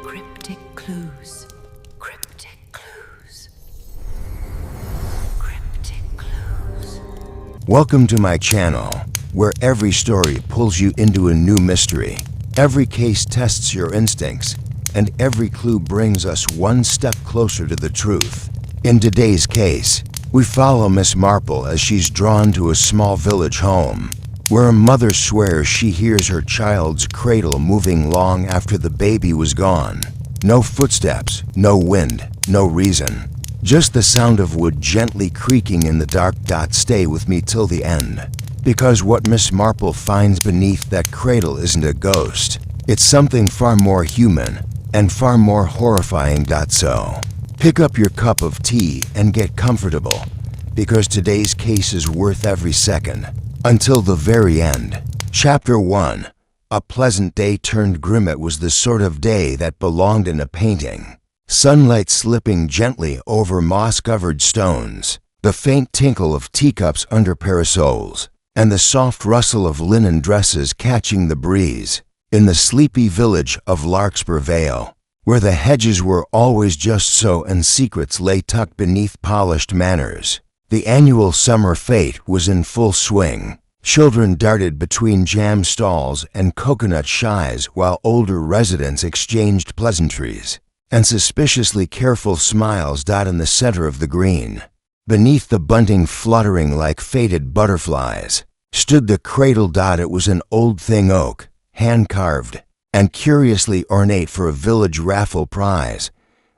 Cryptic clues. Cryptic clues. Cryptic clues. Welcome to my channel, where every story pulls you into a new mystery. Every case tests your instincts, and every clue brings us one step closer to the truth. In today's case, we follow Miss Marple as she's drawn to a small village home, where a mother swears she hears her child's cradle moving long after the baby was gone. No footsteps, no wind, no reason. Just the sound of wood gently creaking in the dark. Stay with me till the end, because what Miss Marple finds beneath that cradle isn't a ghost. It's something far more human and far more horrifying. So, pick up your cup of tea and get comfortable, because today's case is worth every second. Until the very end. Chapter 1. A pleasant day turned grim. It was the sort of day that belonged in a painting. Sunlight slipping gently over moss-covered stones, the faint tinkle of teacups under parasols, and the soft rustle of linen dresses catching the breeze. In the sleepy village of Larkspur Vale, where the hedges were always just so and secrets lay tucked beneath polished manners, the annual summer fete was in full swing. Children darted between jam stalls and coconut shies while older residents exchanged pleasantries, and suspiciously careful smiles. In the center of the green, beneath the bunting fluttering like faded butterflies, stood the cradle. It was an old thing oak, hand-carved, and curiously ornate for a village raffle prize.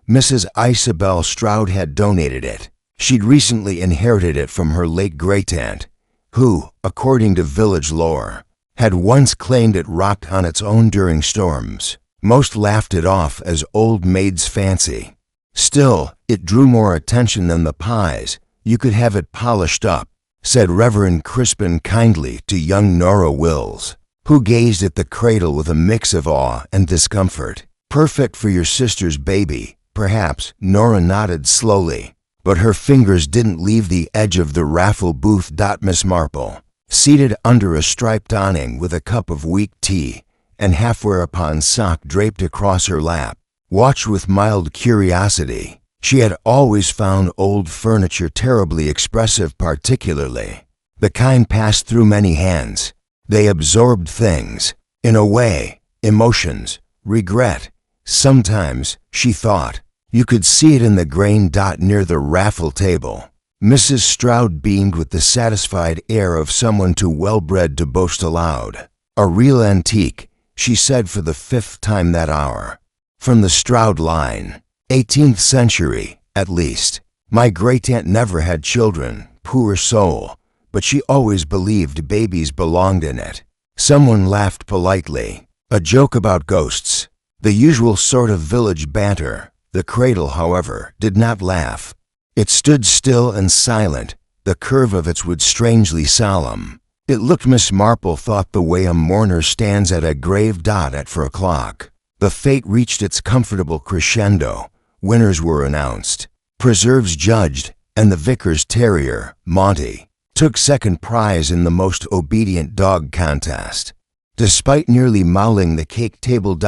Mrs. Isabel Stroud had donated it. She'd recently inherited it from her late great-aunt, who, according to village lore, had once claimed it rocked on its own during storms. Most laughed it off as old maid's fancy. Still, it drew more attention than the pies. You could have it polished up, said Reverend Crispin kindly to young Nora Wills, who gazed at the cradle with a mix of awe and discomfort. Perfect for your sister's baby, perhaps, Nora nodded slowly. But her fingers didn't leave the edge of the raffle booth. Miss Marple, seated under a striped awning with a cup of weak tea and half-wear-upon sock draped across her lap, watched with mild curiosity. She had always found old furniture terribly expressive, particularly the kind passed through many hands. They absorbed things, in a way, emotions, regret. Sometimes, she thought, you could see it in the grain. Near the raffle table, Mrs. Stroud beamed with the satisfied air of someone too well-bred to boast aloud. A real antique, she said for the 5th time that hour. From the Stroud line. 18th century, at least. My great-aunt never had children, poor soul, but she always believed babies belonged in it. Someone laughed politely. A joke about ghosts. The usual sort of village banter. The cradle, however, did not laugh. It stood still and silent, the curve of its wood strangely solemn. It looked, Miss Marple thought, the way a mourner stands at a grave. At 4 o'clock, the fete reached its comfortable crescendo. Winners were announced. Preserves judged, and the vicar's terrier, Monty, took second prize in the most obedient dog contest. Despite nearly mauling the cake table.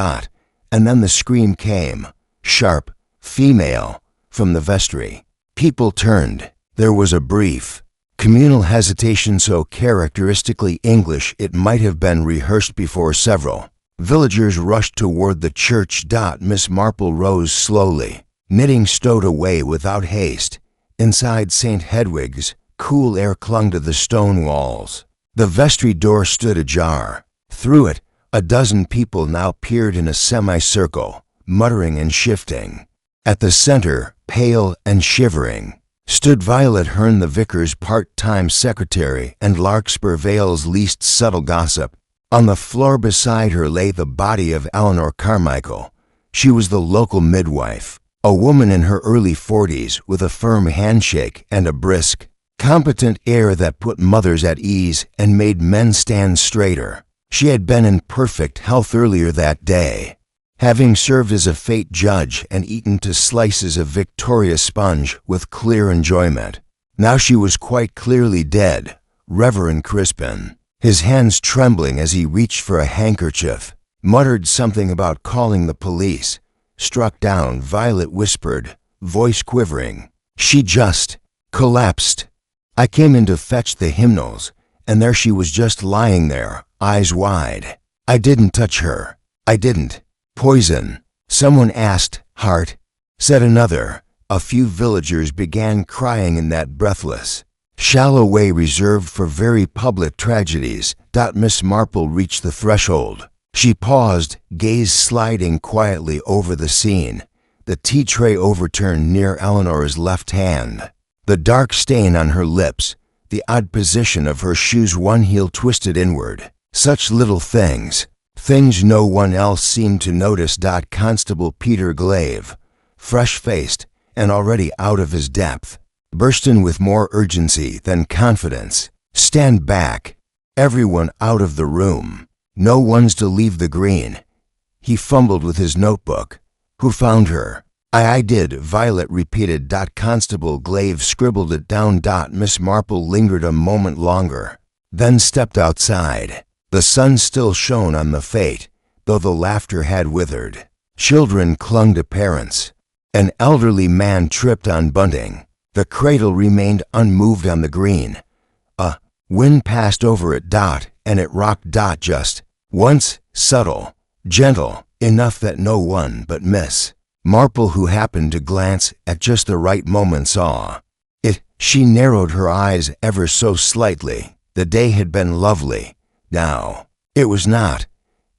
And then the scream came. Sharp, female, from the vestry. People turned. There was a brief, communal hesitation so characteristically English it might have been rehearsed before several villagers rushed toward the church. Miss Marple rose slowly, knitting stowed away without haste. Inside St. Hedwig's, cool air clung to the stone walls. The vestry door stood ajar. Through it, a dozen people now peered in a semicircle, muttering and shifting. At the center, pale and shivering, stood Violet Hearn, the vicar's part-time secretary and Larkspur Vale's least subtle gossip. On the floor beside her lay the body of Eleanor Carmichael. She was the local midwife, a woman in her early 40s with a firm handshake and a brisk, competent air that put mothers at ease and made men stand straighter. She had been in perfect health earlier that day, having served as a fete judge and eaten to slices of Victoria sponge with clear enjoyment. Now she was quite clearly dead. Reverend Crispin, his hands trembling as he reached for a handkerchief, muttered something about calling the police. struck down, Violet whispered, voice quivering. She just collapsed. I came in to fetch the hymnals, and there she was just lying there, eyes wide. I didn't touch her. I didn't. Poison. Someone asked. Heart. Said another. A few villagers began crying in that breathless, shallow way reserved for very public tragedies. Miss Marple reached the threshold. She paused, gaze sliding quietly over the scene, the tea tray overturned near Eleanor's left hand, the dark stain on her lips, the odd position of her shoes, one heel twisted inward. Such little things, things no one else seemed to notice. Constable Peter Glaive, fresh-faced and already out of his depth, burst in with more urgency than confidence. Stand back. Everyone out of the room. No one's to leave the green. He fumbled with his notebook. Who found her? I did, Violet repeated. Constable Glaive scribbled it down. Miss Marple lingered a moment longer, then stepped outside. The sun still shone on the fate, though the laughter had withered. Children clung to parents. An elderly man tripped on bunting. The cradle remained unmoved on the green. A wind passed over it. And it rocked. Just once, subtle, gentle, enough that no one but Miss Marple, who happened to glance at just the right moment, saw it. She narrowed her eyes ever so slightly. The day had been lovely. Now, it was not.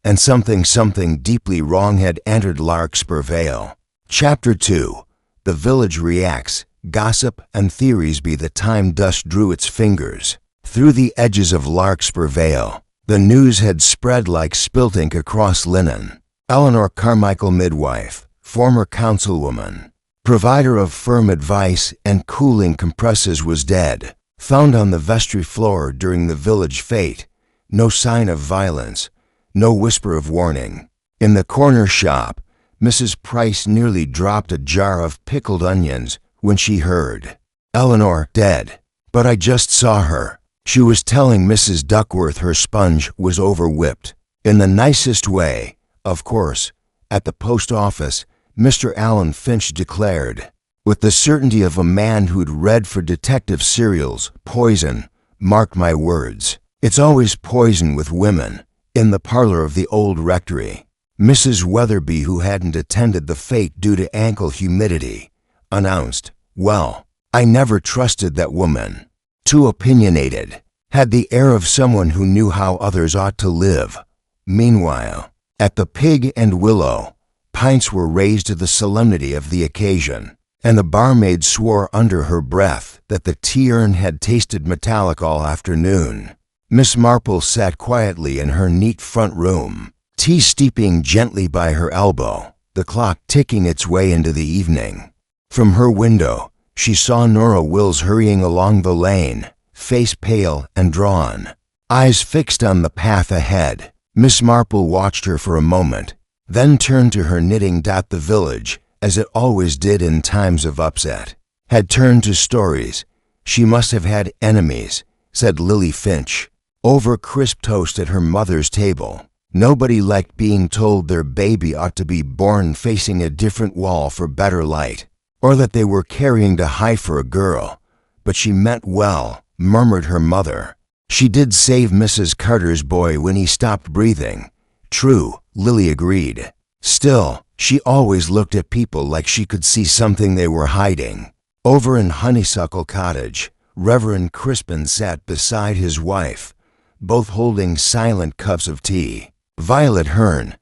And something deeply wrong had entered Larkspur Vale. Chapter 2. The village reacts. Gossip and theories. By the time dust drew its fingers through the edges of Larkspur Vale, the news had spread like spilt ink across linen. Eleanor Carmichael, midwife, former councilwoman, provider of firm advice and cooling compresses, was dead, found on the vestry floor during the village fete. No sign of violence, no whisper of warning. In the corner shop, Mrs. Price nearly dropped a jar of pickled onions when she heard, Eleanor dead. But I just saw her. She was telling Mrs. Duckworth her sponge was over-whipped. In the nicest way, of course. At the post office, Mr. Allen Finch declared, with the certainty of a man who'd read for detective serials, poison. Mark my words. It's always poison with women. In the parlor of the old rectory, Mrs. Weatherby, who hadn't attended the fete due to ankle humidity, announced, well, I never trusted that woman. Too opinionated. Had the air of someone who knew how others ought to live. Meanwhile, at the Pig and Willow, pints were raised to the solemnity of the occasion, and the barmaid swore under her breath that the tea-urn had tasted metallic all afternoon. Miss Marple sat quietly in her neat front room, tea steeping gently by her elbow, the clock ticking its way into the evening. From her window, she saw Nora Wills hurrying along the lane, face pale and drawn, eyes fixed on the path ahead. Miss Marple watched her for a moment, then turned to her knitting. The village, as it always did in times of upset, had turned to stories. She must have had enemies, said Lily Finch, over crisp toast at her mother's table. Nobody liked being told their baby ought to be born facing a different wall for better light, or that they were carrying to high for a girl. But she meant well, murmured her mother. She did save Mrs. Carter's boy when he stopped breathing. True, Lily agreed. Still, she always looked at people like she could see something they were hiding. Over in Honeysuckle Cottage, Reverend Crispin sat beside his wife, both holding silent cups of tea. Violet Hearn,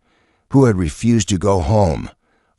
who had refused to go home,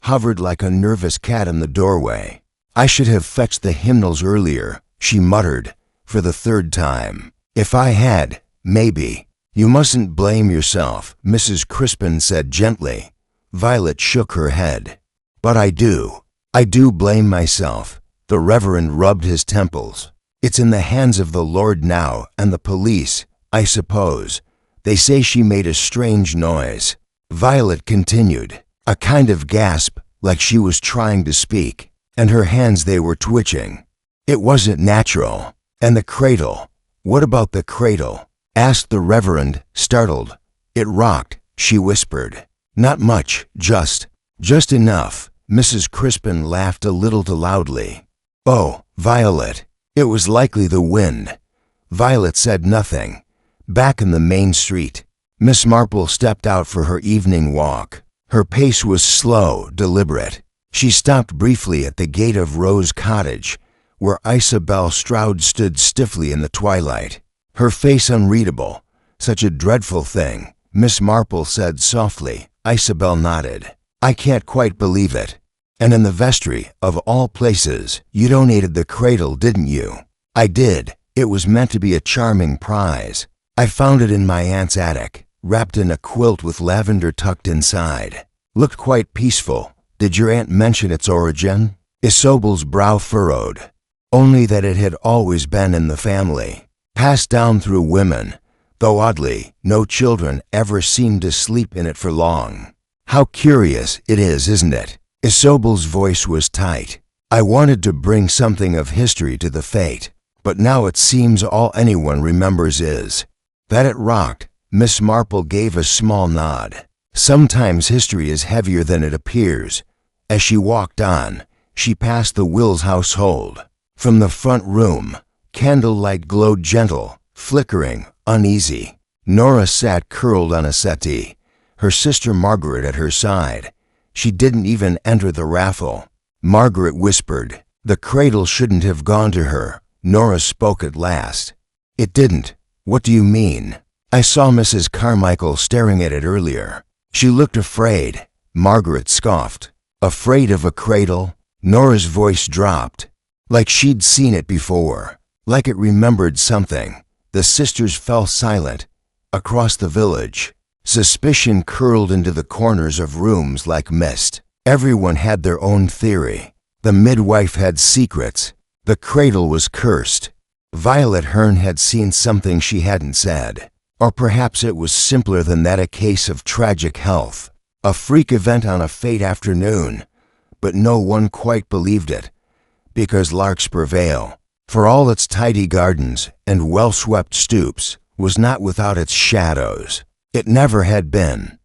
hovered like a nervous cat in the doorway. I should have fetched the hymnals earlier, she muttered, for the third time. If I had, maybe. You mustn't blame yourself, Mrs. Crispin said gently. Violet shook her head. But I do blame myself. The Reverend rubbed his temples. It's in the hands of the Lord now, and the police, I suppose. They say she made a strange noise. Violet continued, a kind of gasp, like she was trying to speak, and her hands, they were twitching. It wasn't natural. And the cradle? What about the cradle? Asked the Reverend, startled. It rocked, she whispered. Not much, just Just enough. Mrs. Crispin laughed a little too loudly. Oh, Violet. It was likely the wind. Violet said nothing. Back in the main street, Miss Marple stepped out for her evening walk. Her pace was slow, deliberate. She stopped briefly at the gate of Rose Cottage, where Isabel Stroud stood stiffly in the twilight. Her face unreadable. Such a dreadful thing, Miss Marple said softly. Isabel nodded. I can't quite believe it. And in the vestry, of all places, you donated the cradle, didn't you? I did. It was meant to be a charming prize. I found it in my aunt's attic, wrapped in a quilt with lavender tucked inside. Looked quite peaceful. Did your aunt mention its origin? Isobel's brow furrowed. Only that it had always been in the family, passed down through women, though oddly, no children ever seemed to sleep in it for long. How curious it is, isn't it? Isobel's voice was tight. I wanted to bring something of history to the fete, but now it seems all anyone remembers is that it rocked. Miss Marple gave a small nod. Sometimes history is heavier than it appears. As she walked on, she passed the Wills household. From the front room, candlelight glowed gentle, flickering, uneasy. Nora sat curled on a settee, her sister Margaret at her side. She didn't even enter the raffle. Margaret whispered, "The cradle shouldn't have gone to her." Nora spoke at last. "It didn't. What do you mean?" "I saw Mrs. Carmichael staring at it earlier. She looked afraid." Margaret scoffed. "Afraid of a cradle?" Nora's voice dropped. Like she'd seen it before. Like it remembered something. The sisters fell silent. Across the village, suspicion curled into the corners of rooms like mist. Everyone had their own theory. The midwife had secrets. The cradle was cursed. Violet Hearn had seen something she hadn't said. Or perhaps it was simpler than that, a case of tragic health. A freak event on a fate afternoon. But no one quite believed it. Because Larkspur Vale, for all its tidy gardens and well-swept stoops, was not without its shadows. It never had been.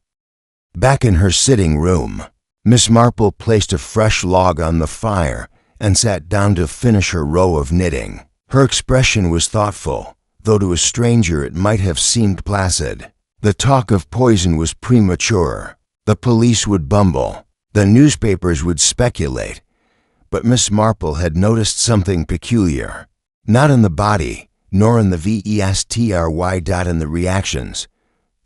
Back in her sitting room, Miss Marple placed a fresh log on the fire and sat down to finish her row of knitting. Her expression was thoughtful, though to a stranger it might have seemed placid. The talk of poison was premature. The police would bumble. The newspapers would speculate. But Miss Marple had noticed something peculiar. Not in the body, nor in the vestry dot in the reactions.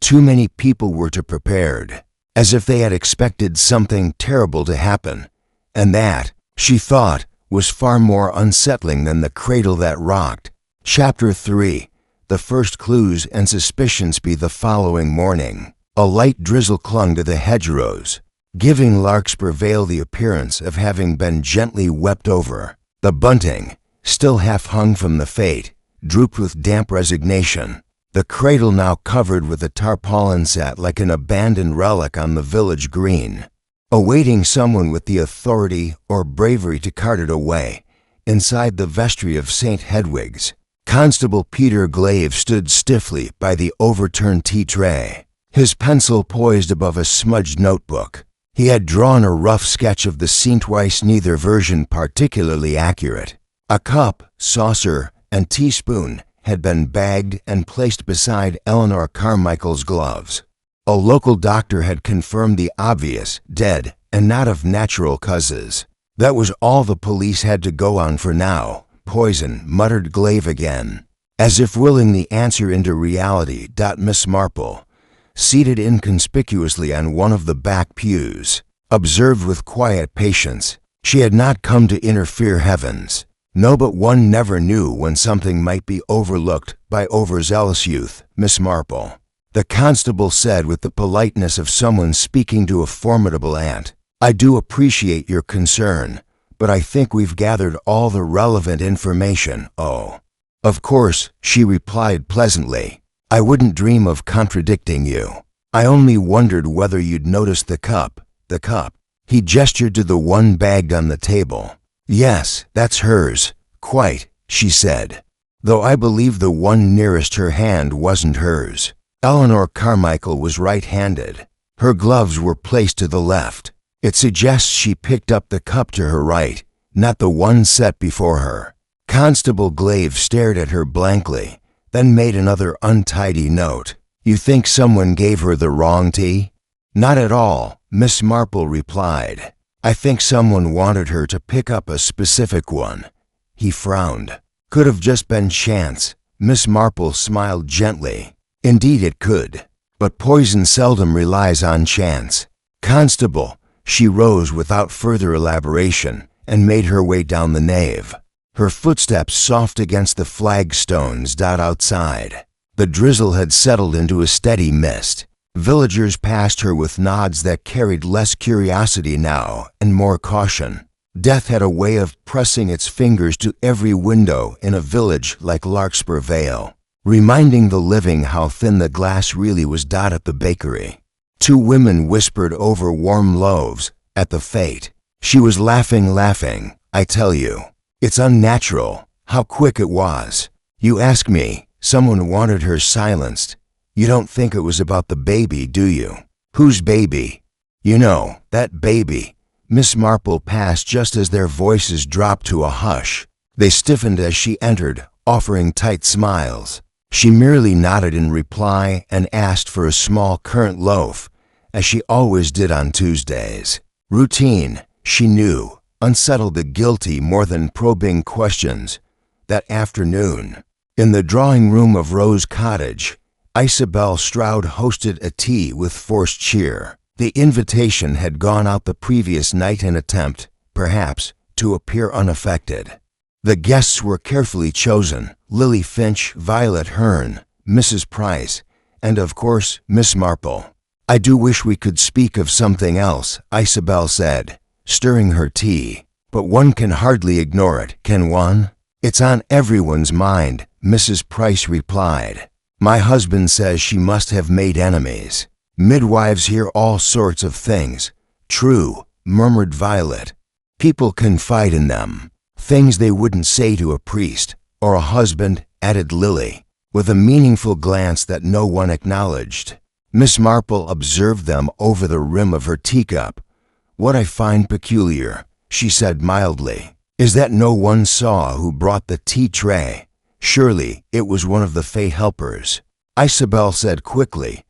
Too many people were too prepared, as if they had expected something terrible to happen. And that, she thought, was far more unsettling than the cradle that rocked. Chapter 3. The first clues and suspicions be the following morning. A light drizzle clung to the hedgerows, giving Larkspur Vale the appearance of having been gently wept over. The bunting, still half hung from the fate, drooped with damp resignation. The cradle, now covered with a tarpaulin, sat like an abandoned relic on the village green, awaiting someone with the authority or bravery to cart it away. Inside the vestry of St. Hedwig's, Constable Peter Glaive stood stiffly by the overturned tea tray, his pencil poised above a smudged notebook. He had drawn a rough sketch of the Saint-Weiss, neither version particularly accurate. A cup, saucer, and teaspoon had been bagged and placed beside Eleanor Carmichael's gloves. A local doctor had confirmed the obvious, dead, and not of natural causes. That was all the police had to go on for now. Poison, muttered Glaive again, as if willing the answer into reality. Miss Marple, seated inconspicuously on one of the back pews, observed with quiet patience. She had not come to interfere, heavens. No, but one never knew when something might be overlooked by overzealous youth. Miss Marple, the constable said with the politeness of someone speaking to a formidable aunt, "I do appreciate your concern, but I think we've gathered all the relevant information." "Oh, of course," she replied pleasantly. "I wouldn't dream of contradicting you. I only wondered whether you'd noticed the cup." "The cup?" He gestured to the one bagged on the table. "Yes, that's hers. Quite," she said, "though I believe the one nearest her hand wasn't hers." Eleanor Carmichael was right-handed. Her gloves were placed to the left. It suggests she picked up the cup to her right, not the one set before her. Constable Glaive stared at her blankly, then made another untidy note. You think someone gave her the wrong tea? Not at all, Miss Marple replied. I think someone wanted her to pick up a specific one. He frowned. Could have just been chance. Miss Marple smiled gently. Indeed it could, but poison seldom relies on chance. Constable, she rose without further elaboration and made her way down the nave. Her footsteps soft against the flagstones outside. The drizzle had settled into a steady mist. Villagers passed her with nods that carried less curiosity now and more caution. Death had a way of pressing its fingers to every window in a village like Larkspur Vale, reminding the living how thin the glass really was. At the bakery, two women whispered over warm loaves at the fate. She was laughing, I tell you. It's unnatural, how quick it was. You ask me, someone wanted her silenced. You don't think it was about the baby, do you? Whose baby? You know, that baby. Miss Marple passed just as their voices dropped to a hush. They stiffened as she entered, offering tight smiles. She merely nodded in reply and asked for a small currant loaf, as she always did on Tuesdays. Routine, she knew, unsettled the guilty more than probing questions. That afternoon, in the drawing room of Rose Cottage, Isabel Stroud hosted a tea with forced cheer. The invitation had gone out the previous night in an attempt, perhaps, to appear unaffected. The guests were carefully chosen: Lily Finch, Violet Hearn, Mrs. Price, and of course, Miss Marple. I do wish we could speak of something else, Isabel said, stirring her tea. But one can hardly ignore it, can one? It's on everyone's mind, Mrs. Price replied. My husband says she must have made enemies. Midwives hear all sorts of things. True, murmured Violet. People confide in them. Things they wouldn't say to a priest or a husband, added Lily, with a meaningful glance that no one acknowledged. Miss Marple observed them over the rim of her teacup. What I find peculiar, she said mildly, is that no one saw who brought the tea tray. Surely it was one of the Fey helpers. Isabel said quickly,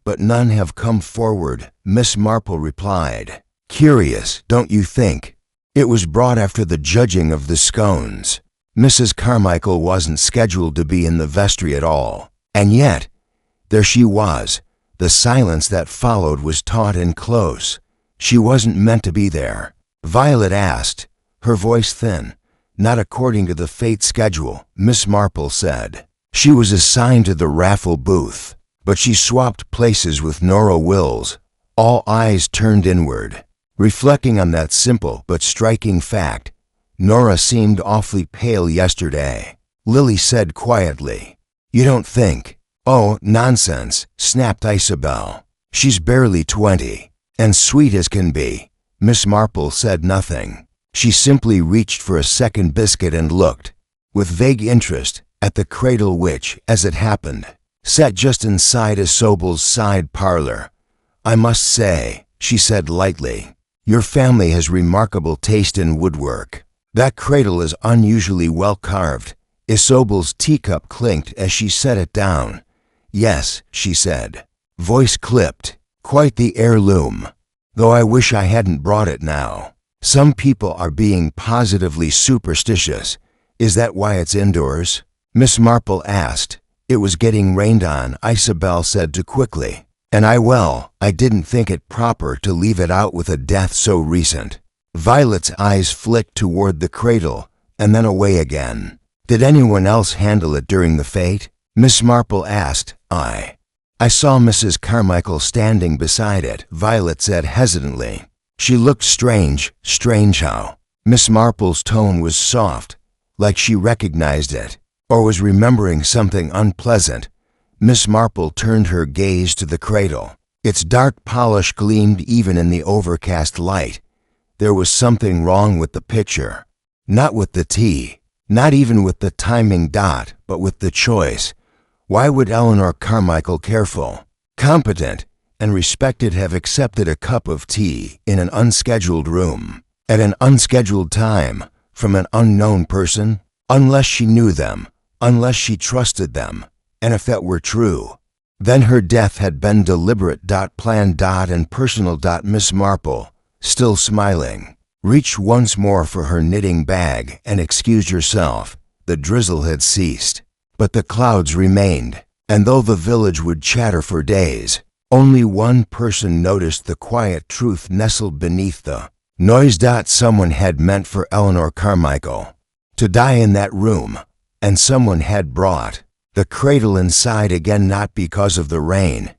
but none have come forward, Miss Marple replied. Curious, don't you think? It was brought after the judging of the scones. Mrs. Carmichael wasn't scheduled to be in the vestry at all. And yet, there she was. The silence that followed was taut and close. She wasn't meant to be there. Violet asked, her voice thin. Not according to the fate schedule, Miss Marple said. She was assigned to the raffle booth, but she swapped places with Nora Wills. All eyes turned inward. Reflecting on that simple but striking fact, Nora seemed awfully pale yesterday. Lily said quietly, You don't think? Oh, nonsense, snapped Isabel. She's barely 20, and sweet as can be. Miss Marple said nothing. She simply reached for a second biscuit and looked, with vague interest, at the cradle which, as it happened, sat just inside Isobel's side parlor. I must say, she said lightly, your family has remarkable taste in woodwork. That cradle is unusually well carved. Isobel's teacup clinked as she set it down. Yes, she said, voice clipped, quite the heirloom, though I wish I hadn't brought it now. Some people are being positively superstitious. Is that why it's indoors? Miss Marple asked. It was getting rained on, Isabel said too quickly. And I didn't think it proper to leave it out with a death so recent. Violet's eyes flicked toward the cradle and then away again. Did anyone else handle it during the fete? Miss Marple asked. I saw Mrs. Carmichael standing beside it, Violet said hesitantly. She looked strange how. Miss Marple's tone was soft, like she recognized it, or was remembering something unpleasant. Miss Marple turned her gaze to the cradle. Its dark polish gleamed even in the overcast light. There was something wrong with the picture. Not with the tea, not even with the timing dot, but with the choice. Why would Eleanor Carmichael, careful, competent, and respected have accepted a cup of tea in an unscheduled room, at an unscheduled time, from an unknown person, unless she knew them, unless she trusted them, and if that were true, then her death had been deliberate. Planned. And personal. Miss Marple, still smiling, reached once more for her knitting bag and excused herself. The drizzle had ceased, but the clouds remained, and though the village would chatter for days, only one person noticed the quiet truth nestled beneath the noise. Someone had meant for Eleanor Carmichael to die in that room, and someone had brought the cradle inside again, not because of the rain,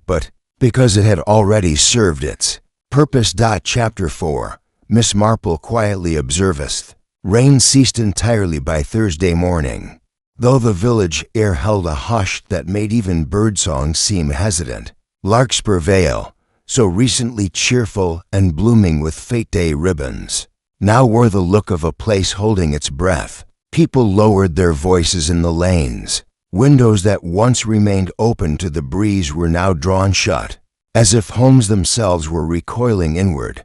but because it had already served its purpose. Chapter 4. Miss Marple quietly observeth. Rain ceased entirely by Thursday morning, though the village air held a hush that made even birdsong seem hesitant. Larkspur Vale, so recently cheerful and blooming with fete day ribbons, now wore the look of a place holding its breath. People lowered their voices in the lanes. Windows that once remained open to the breeze were now drawn shut, as if homes themselves were recoiling inward.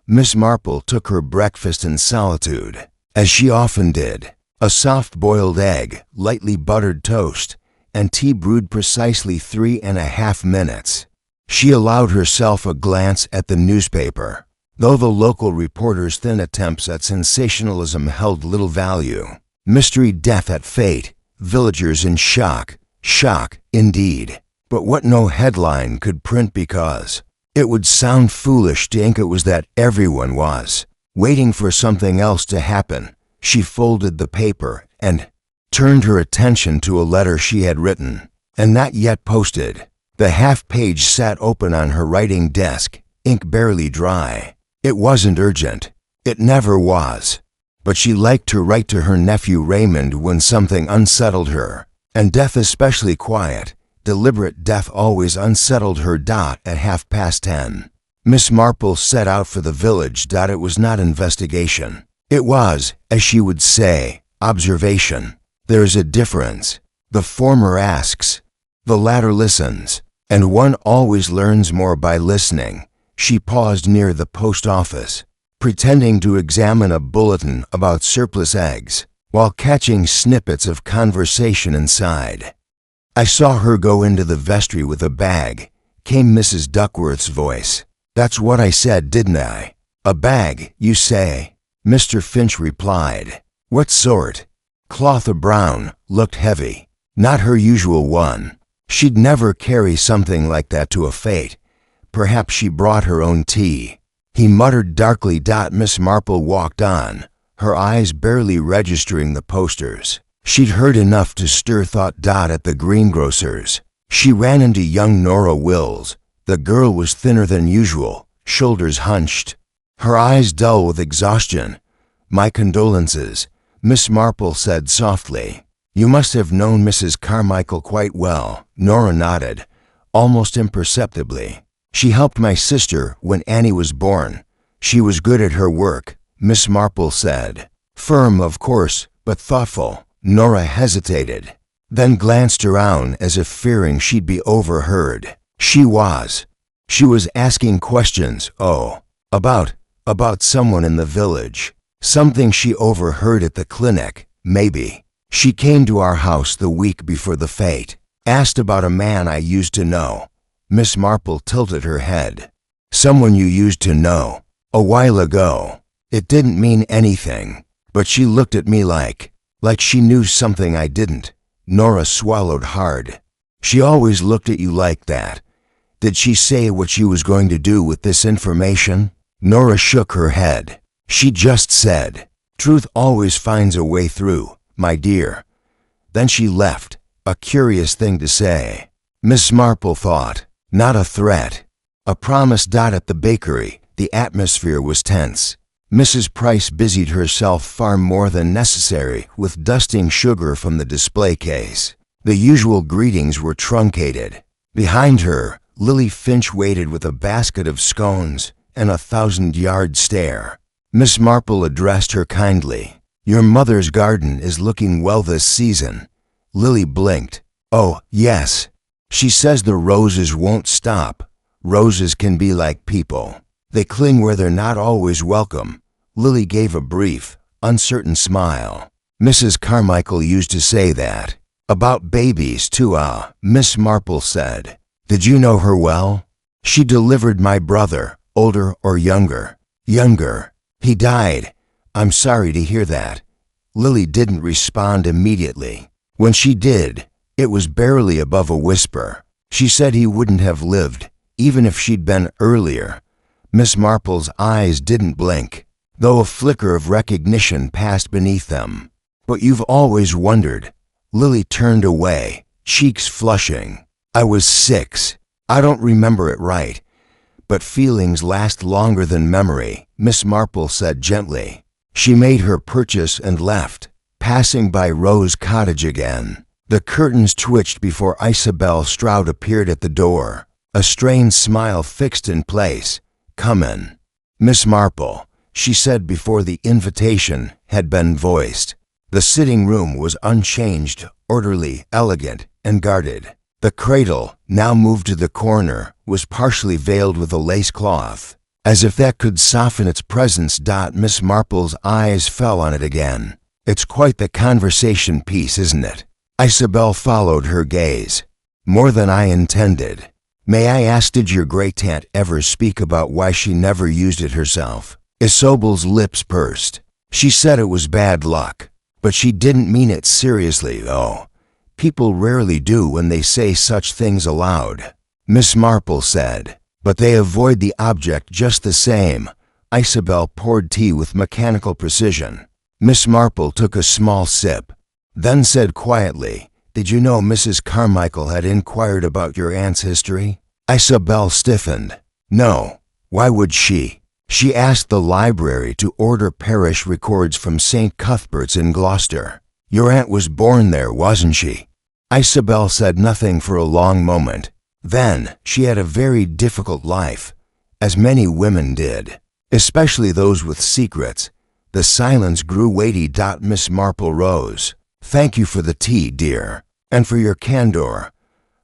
Miss Marple took her breakfast in solitude, as she often did. A soft-boiled egg, lightly buttered toast, and tea brewed precisely 3.5 minutes. She allowed herself a glance at the newspaper, though the local reporters' thin attempts at sensationalism held little value. Mystery, death at fate, villagers in shock. Shock, indeed. But what no headline could print, because it would sound foolish to think it was that everyone was waiting for something else to happen. She folded the paper and turned her attention to a letter she had written and not yet posted. The half-page sat open on her writing desk, ink barely dry. It wasn't urgent. It never was. But she liked to write to her nephew Raymond when something unsettled her, and death, especially quiet, deliberate death, always unsettled her. At 10:30, Miss Marple set out for the village. It was not investigation. It was, as she would say, observation. There is a difference. The former asks, the latter listens, and one always learns more by listening. She paused near the post office, pretending to examine a bulletin about surplus eggs, while catching snippets of conversation inside. "I saw her go into the vestry with a bag," came Mrs. Duckworth's voice. "That's what I said, didn't I? A bag, you say?" Mr. Finch replied. "What sort?" "Cloth of brown, looked heavy. Not her usual one. She'd never carry something like that to a fete. Perhaps she brought her own tea." He muttered darkly. Miss Marple walked on, her eyes barely registering the posters. She'd heard enough to stir thought. At the greengrocer's, she ran into young Nora Wills. The girl was thinner than usual, shoulders hunched, her eyes dull with exhaustion. "My condolences," Miss Marple said softly. "You must have known Mrs. Carmichael quite well." Nora nodded, almost imperceptibly. "She helped my sister when Annie was born. She was good at her work," Miss Marple said. "Firm, of course, but thoughtful." Nora hesitated, then glanced around as if fearing she'd be overheard. She was asking questions. Oh, about someone in the village. Something she overheard at the clinic, maybe. "She came to our house the week before the fete. Asked about a man I used to know." Miss Marple tilted her head. "Someone you used to know? A while ago." It didn't mean anything, but she looked at me like she knew something I didn't. Nora swallowed hard. "She always looked at you like that. Did she say what she was going to do with this information?" Nora shook her head. "She just said, 'Truth always finds a way through, my dear.' Then she left." A curious thing to say, Miss Marple thought. Not a threat. A promise. At the bakery, the atmosphere was tense. Mrs. Price busied herself far more than necessary with dusting sugar from the display case. The usual greetings were truncated. Behind her, Lily Finch waited with a basket of scones and a 1,000-yard stare. Miss Marple addressed her kindly. "Your mother's garden is looking well this season." Lily blinked. "Oh, yes. She says the roses won't stop. Roses can be like people. They cling where they're not always welcome. Lily gave a brief, uncertain smile. Mrs. Carmichael used to say that. About babies, too, Miss Marple said. Did you know her well? She delivered my brother, older or younger? Younger. He died. I'm sorry to hear that. Lily didn't respond immediately. When she did, it was barely above a whisper. She said he wouldn't have lived, even if she'd been earlier. Miss Marple's eyes didn't blink, though a flicker of recognition passed beneath them. But you've always wondered. Lily turned away, cheeks flushing. I was 6. I don't remember it right. But feelings last longer than memory, Miss Marple said gently. She made her purchase and left, passing by Rose Cottage again. The curtains twitched before Isabel Stroud appeared at the door, a strained smile fixed in place. Come in. Miss Marple, she said before the invitation had been voiced. The sitting room was unchanged, orderly, elegant, and guarded. The cradle, now moved to the corner, was partially veiled with a lace cloth. As if that could soften its presence. Miss Marple's eyes fell on it again. It's quite the conversation piece, isn't it? Isabel followed her gaze. More than I intended. May I ask, did your great-aunt ever speak about why she never used it herself? Isobel's lips pursed. She said it was bad luck, but she didn't mean it seriously, though. People rarely do when they say such things aloud. Miss Marple said, but they avoid the object just the same. Isabel poured tea with mechanical precision. Miss Marple took a small sip, then said quietly, did you know Mrs. Carmichael had inquired about your aunt's history? Isabel stiffened. No. Why would she? She asked the library to order parish records from St. Cuthbert's in Gloucester. Your aunt was born there, wasn't she? Isabel said nothing for a long moment. Then, she had a very difficult life, as many women did, especially those with secrets. The silence grew weighty. Miss Marple rose. Thank you for the tea, dear, and for your candor.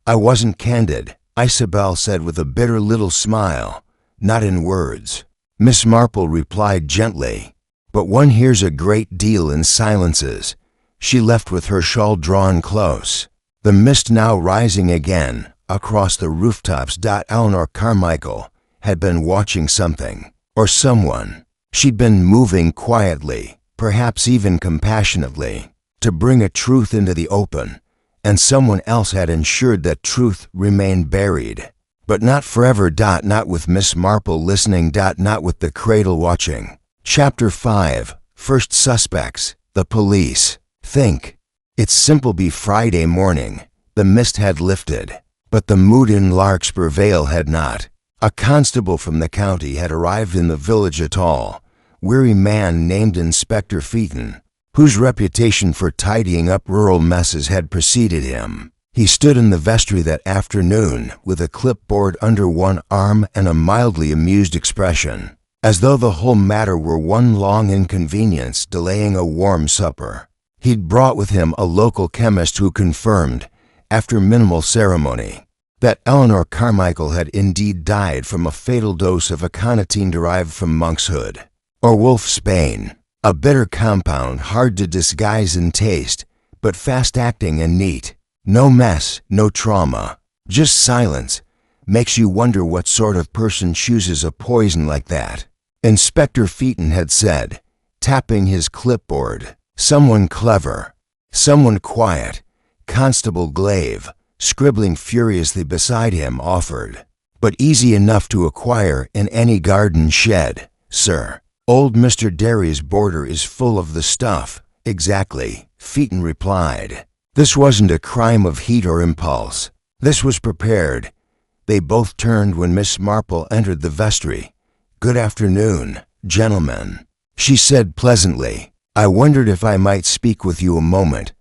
I wasn't candid, Isabel said with a bitter little smile, not in words. Miss Marple replied gently, but one hears a great deal in silences. She left with her shawl drawn close. The mist now rising again across the rooftops. Eleanor Carmichael had been watching something, or someone. She'd been moving quietly, perhaps even compassionately, to bring a truth into the open, and someone else had ensured that truth remained buried. But not forever. Not with Miss Marple listening. Not with the cradle watching. Chapter 5. First suspects. The police. Think. It's Simpleby Friday morning. The mist had lifted, but the mood in Larkspur Vale had not. A constable from the county had arrived in the village, a tall, weary man named Inspector Pheaton, whose reputation for tidying up rural messes had preceded him. He stood in the vestry that afternoon with a clipboard under one arm and a mildly amused expression, as though the whole matter were one long inconvenience delaying a warm supper. He'd brought with him a local chemist who confirmed, after minimal ceremony, that Eleanor Carmichael had indeed died from a fatal dose of aconitine derived from monkshood, or wolfsbane, a bitter compound hard to disguise in taste, but fast-acting and neat. No mess, no trauma, just silence. Makes you wonder what sort of person chooses a poison like that. Inspector Pheaton had said, tapping his clipboard. Someone clever, someone quiet. Constable Glaive, scribbling furiously beside him, offered. But easy enough to acquire in any garden shed, sir. Old Mr. Derry's border is full of the stuff. Exactly, Pheaton replied. This wasn't a crime of heat or impulse. This was prepared. They both turned when Miss Marple entered the vestry. Good afternoon, gentlemen, she said pleasantly. I wondered if I might speak with you a moment.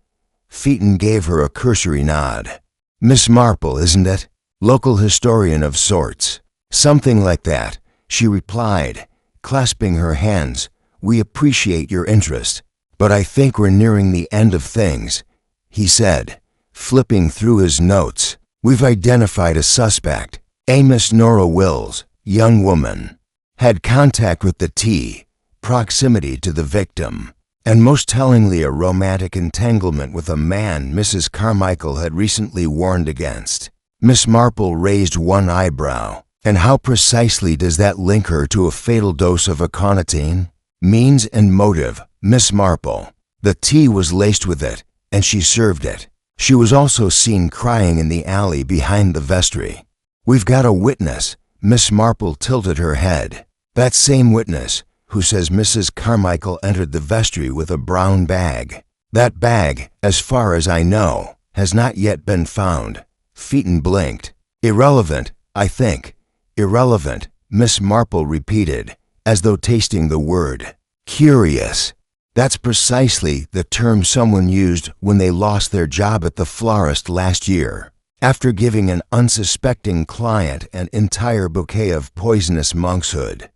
Pheaton gave her a cursory nod. Miss Marple, isn't it? Local historian of sorts. Something like that, she replied, clasping her hands. We appreciate your interest, but I think we're nearing the end of things, he said, flipping through his notes. We've identified a suspect. Miss Nora Wills, young woman, had contact with the T, proximity to the victim, and most tellingly a romantic entanglement with a man Mrs. Carmichael had recently warned against. Miss Marple raised one eyebrow. And how precisely does that link her to a fatal dose of aconitine? Means and motive, Miss Marple. The tea was laced with it, and she served it. She was also seen crying in the alley behind the vestry. We've got a witness. Miss Marple tilted her head. That same witness who says Mrs. Carmichael entered the vestry with a brown bag. That bag, as far as I know, has not yet been found. Featon blinked. Irrelevant, I think. Irrelevant, Miss Marple repeated, as though tasting the word. Curious. That's precisely the term someone used when they lost their job at the florist last year, after giving an unsuspecting client an entire bouquet of poisonous monkshood.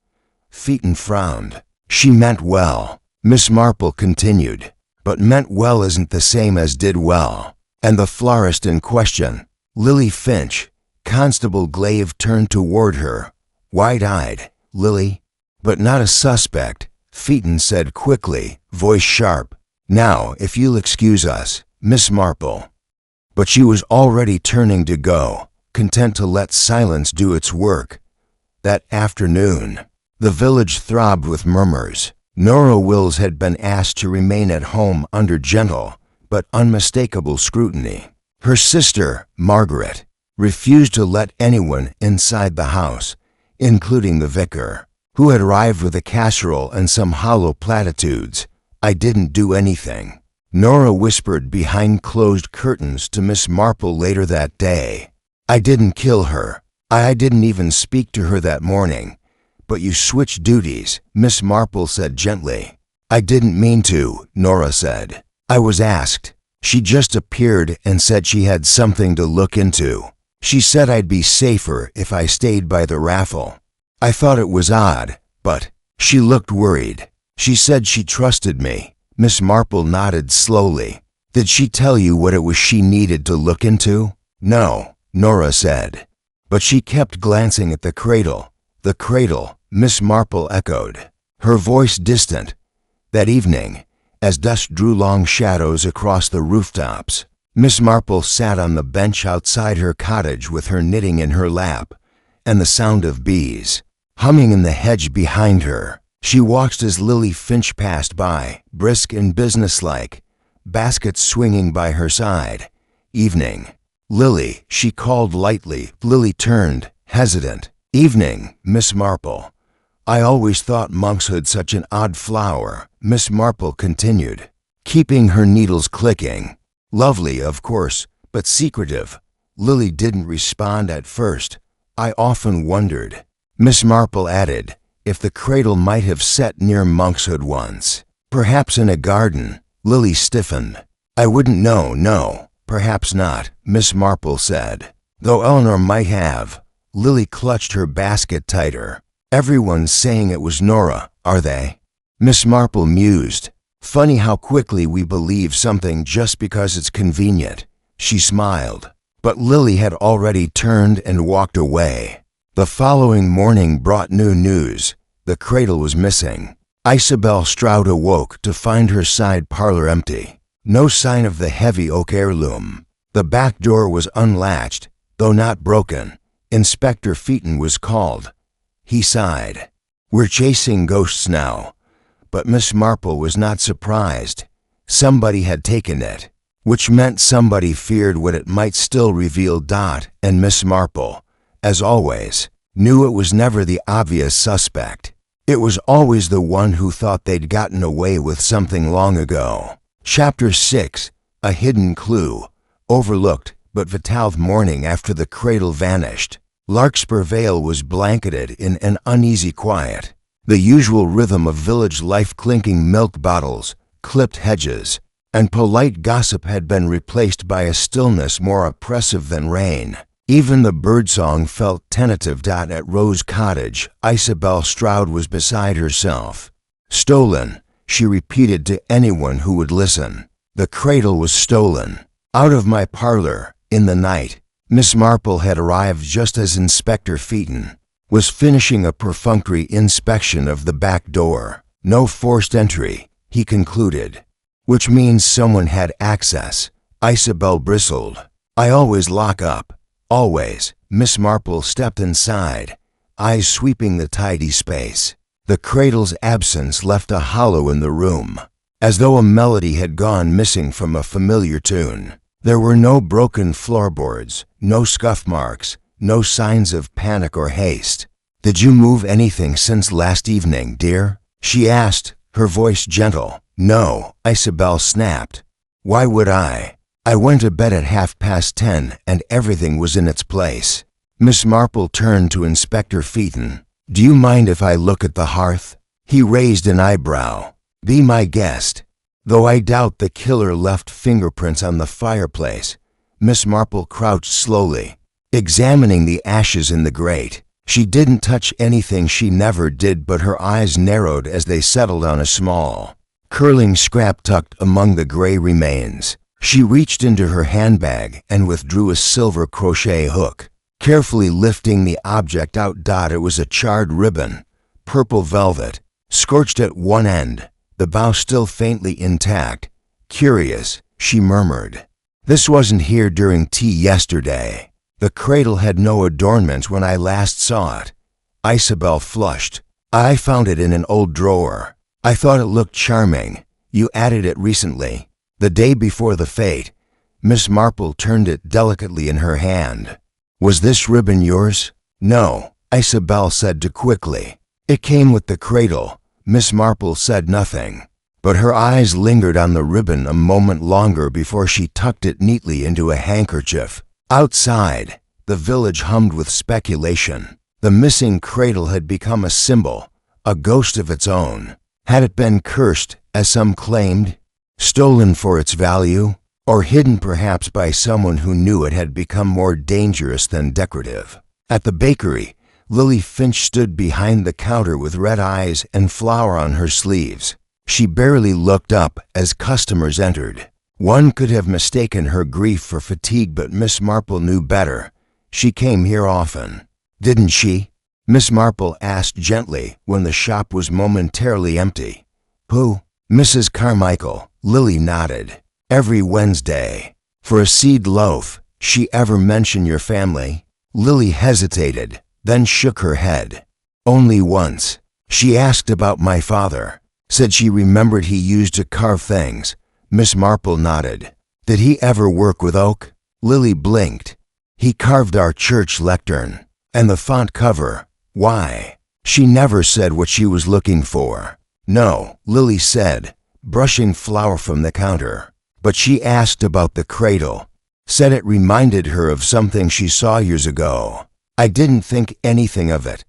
Featon frowned. She meant well, Miss Marple continued, but meant well isn't the same as did well. And the florist in question, Lily Finch. Constable Glaive turned toward her, wide-eyed. Lily? But not a suspect, Featon said quickly, voice sharp. Now, if you'll excuse us, Miss Marple. But she was already turning to go, content to let silence do its work. That afternoon, the village throbbed with murmurs. Nora Wills had been asked to remain at home under gentle but unmistakable scrutiny. Her sister, Margaret, refused to let anyone inside the house, including the vicar, who had arrived with a casserole and some hollow platitudes. I didn't do anything. Nora whispered behind closed curtains to Miss Marple later that day. I didn't kill her. I didn't even speak to her that morning. But you switched duties, Miss Marple said gently. I didn't mean to, Nora said. I was asked. She just appeared and said she had something to look into. She said I'd be safer if I stayed by the raffle. I thought it was odd, but she looked worried. She said she trusted me. Miss Marple nodded slowly. Did she tell you what it was she needed to look into? No, Nora said. But she kept glancing at the cradle. The cradle, Miss Marple echoed, her voice distant. That evening, as dusk drew long shadows across the rooftops, Miss Marple sat on the bench outside her cottage with her knitting in her lap, and the sound of bees humming in the hedge behind her. She watched as Lily Finch passed by, brisk and businesslike, baskets swinging by her side. Evening. Lily, she called lightly. Lily turned, hesitant. Evening, Miss Marple. I always thought monkshood such an odd flower, Miss Marple continued, keeping her needles clicking. Lovely, of course, but secretive. Lily didn't respond at first. I often wondered, Miss Marple added, if the cradle might have set near monkshood once. Perhaps in a garden. Lily stiffened. I wouldn't know, no, perhaps not, Miss Marple said. Though Eleanor might have. Lily clutched her basket tighter. Everyone's saying it was Nora, are they? Miss Marple mused. Funny how quickly we believe something just because it's convenient. She smiled. But Lily had already turned and walked away. The following morning brought new news. The cradle was missing. Isabel Stroud awoke to find her side parlor empty. No sign of the heavy oak heirloom. The back door was unlatched, though not broken. Inspector Featon was called. He sighed. We're chasing ghosts now. But Miss Marple was not surprised. Somebody had taken it, which meant somebody feared what it might still reveal. And Miss Marple, as always, knew it was never the obvious suspect. It was always the one who thought they'd gotten away with something long ago. Chapter 6. A hidden clue. Overlooked, but vital morning after the cradle vanished. Larkspur Vale was blanketed in an uneasy quiet. The usual rhythm of village life, clinking milk bottles, clipped hedges, and polite gossip had been replaced by a stillness more oppressive than rain. Even the birdsong felt tentative. At Rose Cottage, Isabel Stroud was beside herself. Stolen, she repeated to anyone who would listen. The cradle was stolen. Out of my parlor, in the night. Miss Marple had arrived just as Inspector Pheaton was finishing a perfunctory inspection of the back door. No forced entry, he concluded. Which means someone had access. Isabel bristled. I always lock up. Always. Miss Marple stepped inside, eyes sweeping the tidy space. The cradle's absence left a hollow in the room, as though a melody had gone missing from a familiar tune. There were no broken floorboards, no scuff marks, no signs of panic or haste. Did you move anything since last evening, dear? She asked, her voice gentle. No, Isabel snapped. Why would I? I went to bed at 10:30 and everything was in its place. Miss Marple turned to Inspector Pheaton. Do you mind if I look at the hearth? He raised an eyebrow. Be my guest. Though I doubt the killer left fingerprints on the fireplace, Miss Marple crouched slowly, examining the ashes in the grate. She didn't touch anything she never did, but her eyes narrowed as they settled on a small, curling scrap tucked among the gray remains. She reached into her handbag and withdrew a silver crochet hook, carefully lifting the object out. It was a charred ribbon, purple velvet, scorched at one end, the bow still faintly intact. Curious, she murmured. This wasn't here during tea yesterday. The cradle had no adornments when I last saw it. Isabel flushed. I found it in an old drawer. I thought it looked charming. You added it recently. The day before the fete. Miss Marple turned it delicately in her hand. Was this ribbon yours? No, Isabel said too quickly. It came with the cradle. Miss Marple said nothing, but her eyes lingered on the ribbon a moment longer before she tucked it neatly into a handkerchief. Outside, the village hummed with speculation. The missing cradle had become a symbol, a ghost of its own. Had it been cursed, as some claimed, stolen for its value, or hidden perhaps by someone who knew it had become more dangerous than decorative? At the bakery, Lily Finch stood behind the counter with red eyes and flour on her sleeves. She barely looked up as customers entered. One could have mistaken her grief for fatigue, but Miss Marple knew better. She came here often. Didn't she? Miss Marple asked gently when the shop was momentarily empty. Who? Mrs. Carmichael. Lily nodded. Every Wednesday. For a seed loaf. She ever mention your family? Lily hesitated, then shook her head. Only once. She asked about my father. Said she remembered he used to carve things. Miss Marple nodded. Did he ever work with oak? Lily blinked. He carved our church lectern. And the font cover. Why? She never said what she was looking for. No, Lily said, brushing flour from the counter. But she asked about the cradle. Said it reminded her of something she saw years ago. I didn't think anything of it.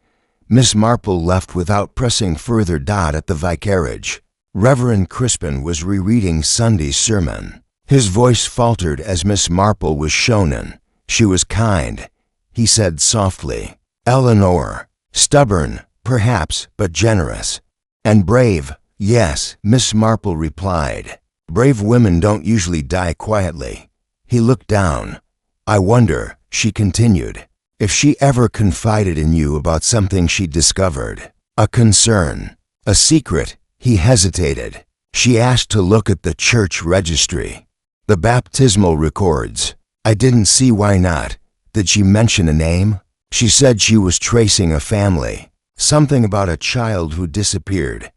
Miss Marple left without pressing further. At the vicarage, Reverend Crispin was rereading Sunday's sermon. His voice faltered as Miss Marple was shown in. She was kind, he said softly. Eleanor, stubborn, perhaps, but generous. And brave, yes, Miss Marple replied. Brave women don't usually die quietly. He looked down. I wonder, she continued, if she ever confided in you about something she discovered. A concern, a secret. He hesitated. She asked to look at the church registry. The baptismal records. I didn't see why not. Did she mention a name? She said she was tracing a family. Something about a child who disappeared.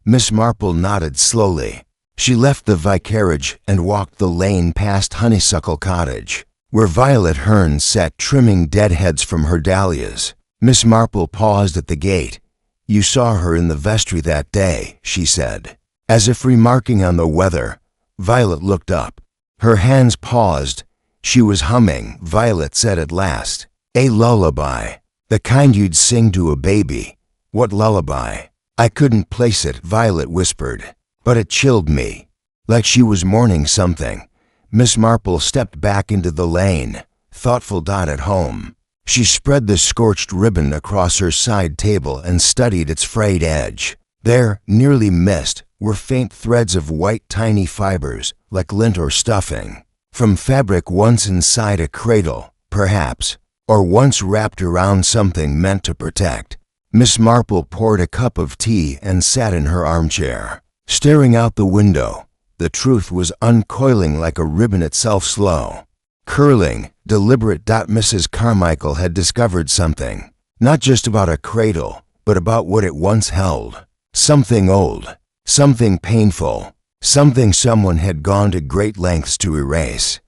Miss Marple nodded slowly. She left the vicarage and walked the lane past Honeysuckle Cottage, where Violet Hearn sat trimming deadheads from her dahlias. Miss Marple paused at the gate. You saw her in the vestry that day, she said. As if remarking on the weather, Violet looked up. Her hands paused. She was humming, Violet said at last. A lullaby. The kind you'd sing to a baby. What lullaby? I couldn't place it, Violet whispered. But it chilled me. Like she was mourning something. Miss Marple stepped back into the lane, thoughtful. At home, she spread the scorched ribbon across her side table and studied its frayed edge. There, nearly missed, were faint threads of white tiny fibers, like lint or stuffing, from fabric once inside a cradle, perhaps, or once wrapped around something meant to protect. Miss Marple poured a cup of tea and sat in her armchair, staring out the window. The truth was uncoiling like a ribbon itself, slow, curling, deliberate. Mrs. Carmichael had discovered something, not just about a cradle, but about what it once held. Something old, something painful, something someone had gone to great lengths to erase.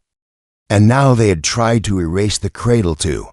And now they had tried to erase the cradle too.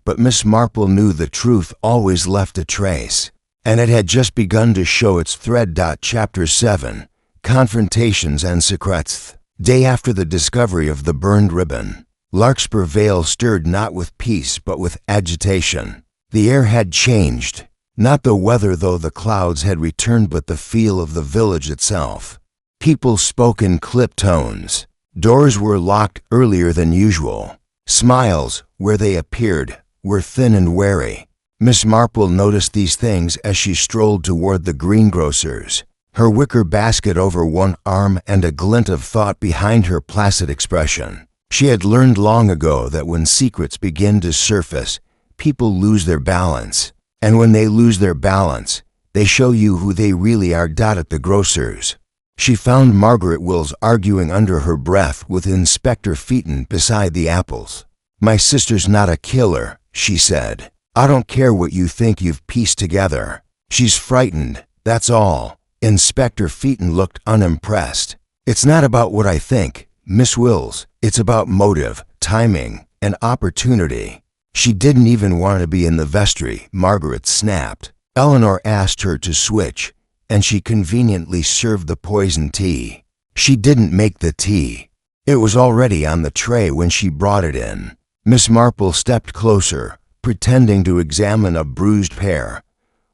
But Miss Marple knew the truth always left a trace, and it had just begun to show its thread. Chapter 7, Confrontations and Secrets. Day after the discovery of the burned ribbon, Larkspur Vale stirred not with peace but with agitation. The air had changed, not the weather though the clouds had returned, but the feel of the village itself. People spoke in clipped tones. Doors were locked earlier than usual. Smiles, where they appeared, were thin and wary. Miss Marple noticed these things as she strolled toward the greengrocer's, her wicker basket over one arm and a glint of thought behind her placid expression. She had learned long ago that when secrets begin to surface, people lose their balance. And when they lose their balance, they show you who they really are. At the grocer's, she found Margaret Wills arguing under her breath with Inspector Feeton beside the apples. "My sister's not a killer," she said. "I don't care what you think you've pieced together. She's frightened, that's all." Inspector Feeton looked unimpressed. "It's not about what I think, Miss Wills. It's about motive, timing, and opportunity." "She didn't even want to be in the vestry," Margaret snapped. "Eleanor asked her to switch, and she conveniently served the poison tea. She didn't make the tea. It was already on the tray when she brought it in." Miss Marple stepped closer, pretending to examine a bruised pear.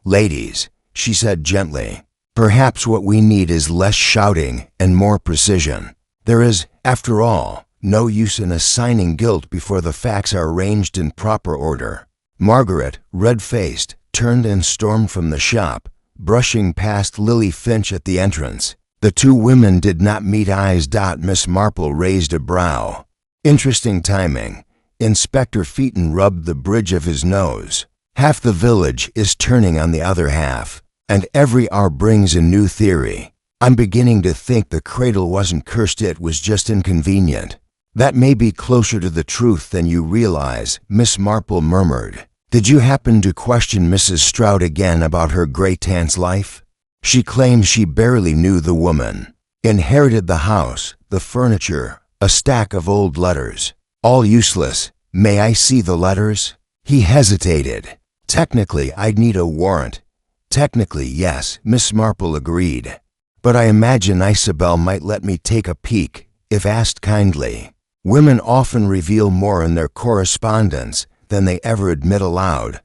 "Ladies," she said gently, "perhaps what we need is less shouting and more precision. There is, after all, no use in assigning guilt before the facts are arranged in proper order." Margaret, red-faced, turned and stormed from the shop, brushing past Lily Finch at the entrance. The two women did not meet eyes. Miss Marple raised a brow. "Interesting timing." Inspector Feeton rubbed the bridge of his nose. "Half the village is turning on the other half, and every hour brings a new theory. I'm beginning to think the cradle wasn't cursed, it was just inconvenient." "That may be closer to the truth than you realize," Miss Marple murmured. "Did you happen to question Mrs. Stroud again about her great-aunt's life?" "She claims she barely knew the woman. Inherited the house, the furniture, a stack of old letters. All useless. May I see the letters?" He hesitated. "Technically, I'd need a warrant." "Technically, yes," Miss Marple agreed. "But I imagine Isabel might let me take a peek, if asked kindly." Women often reveal more in their correspondence than they ever admit aloud.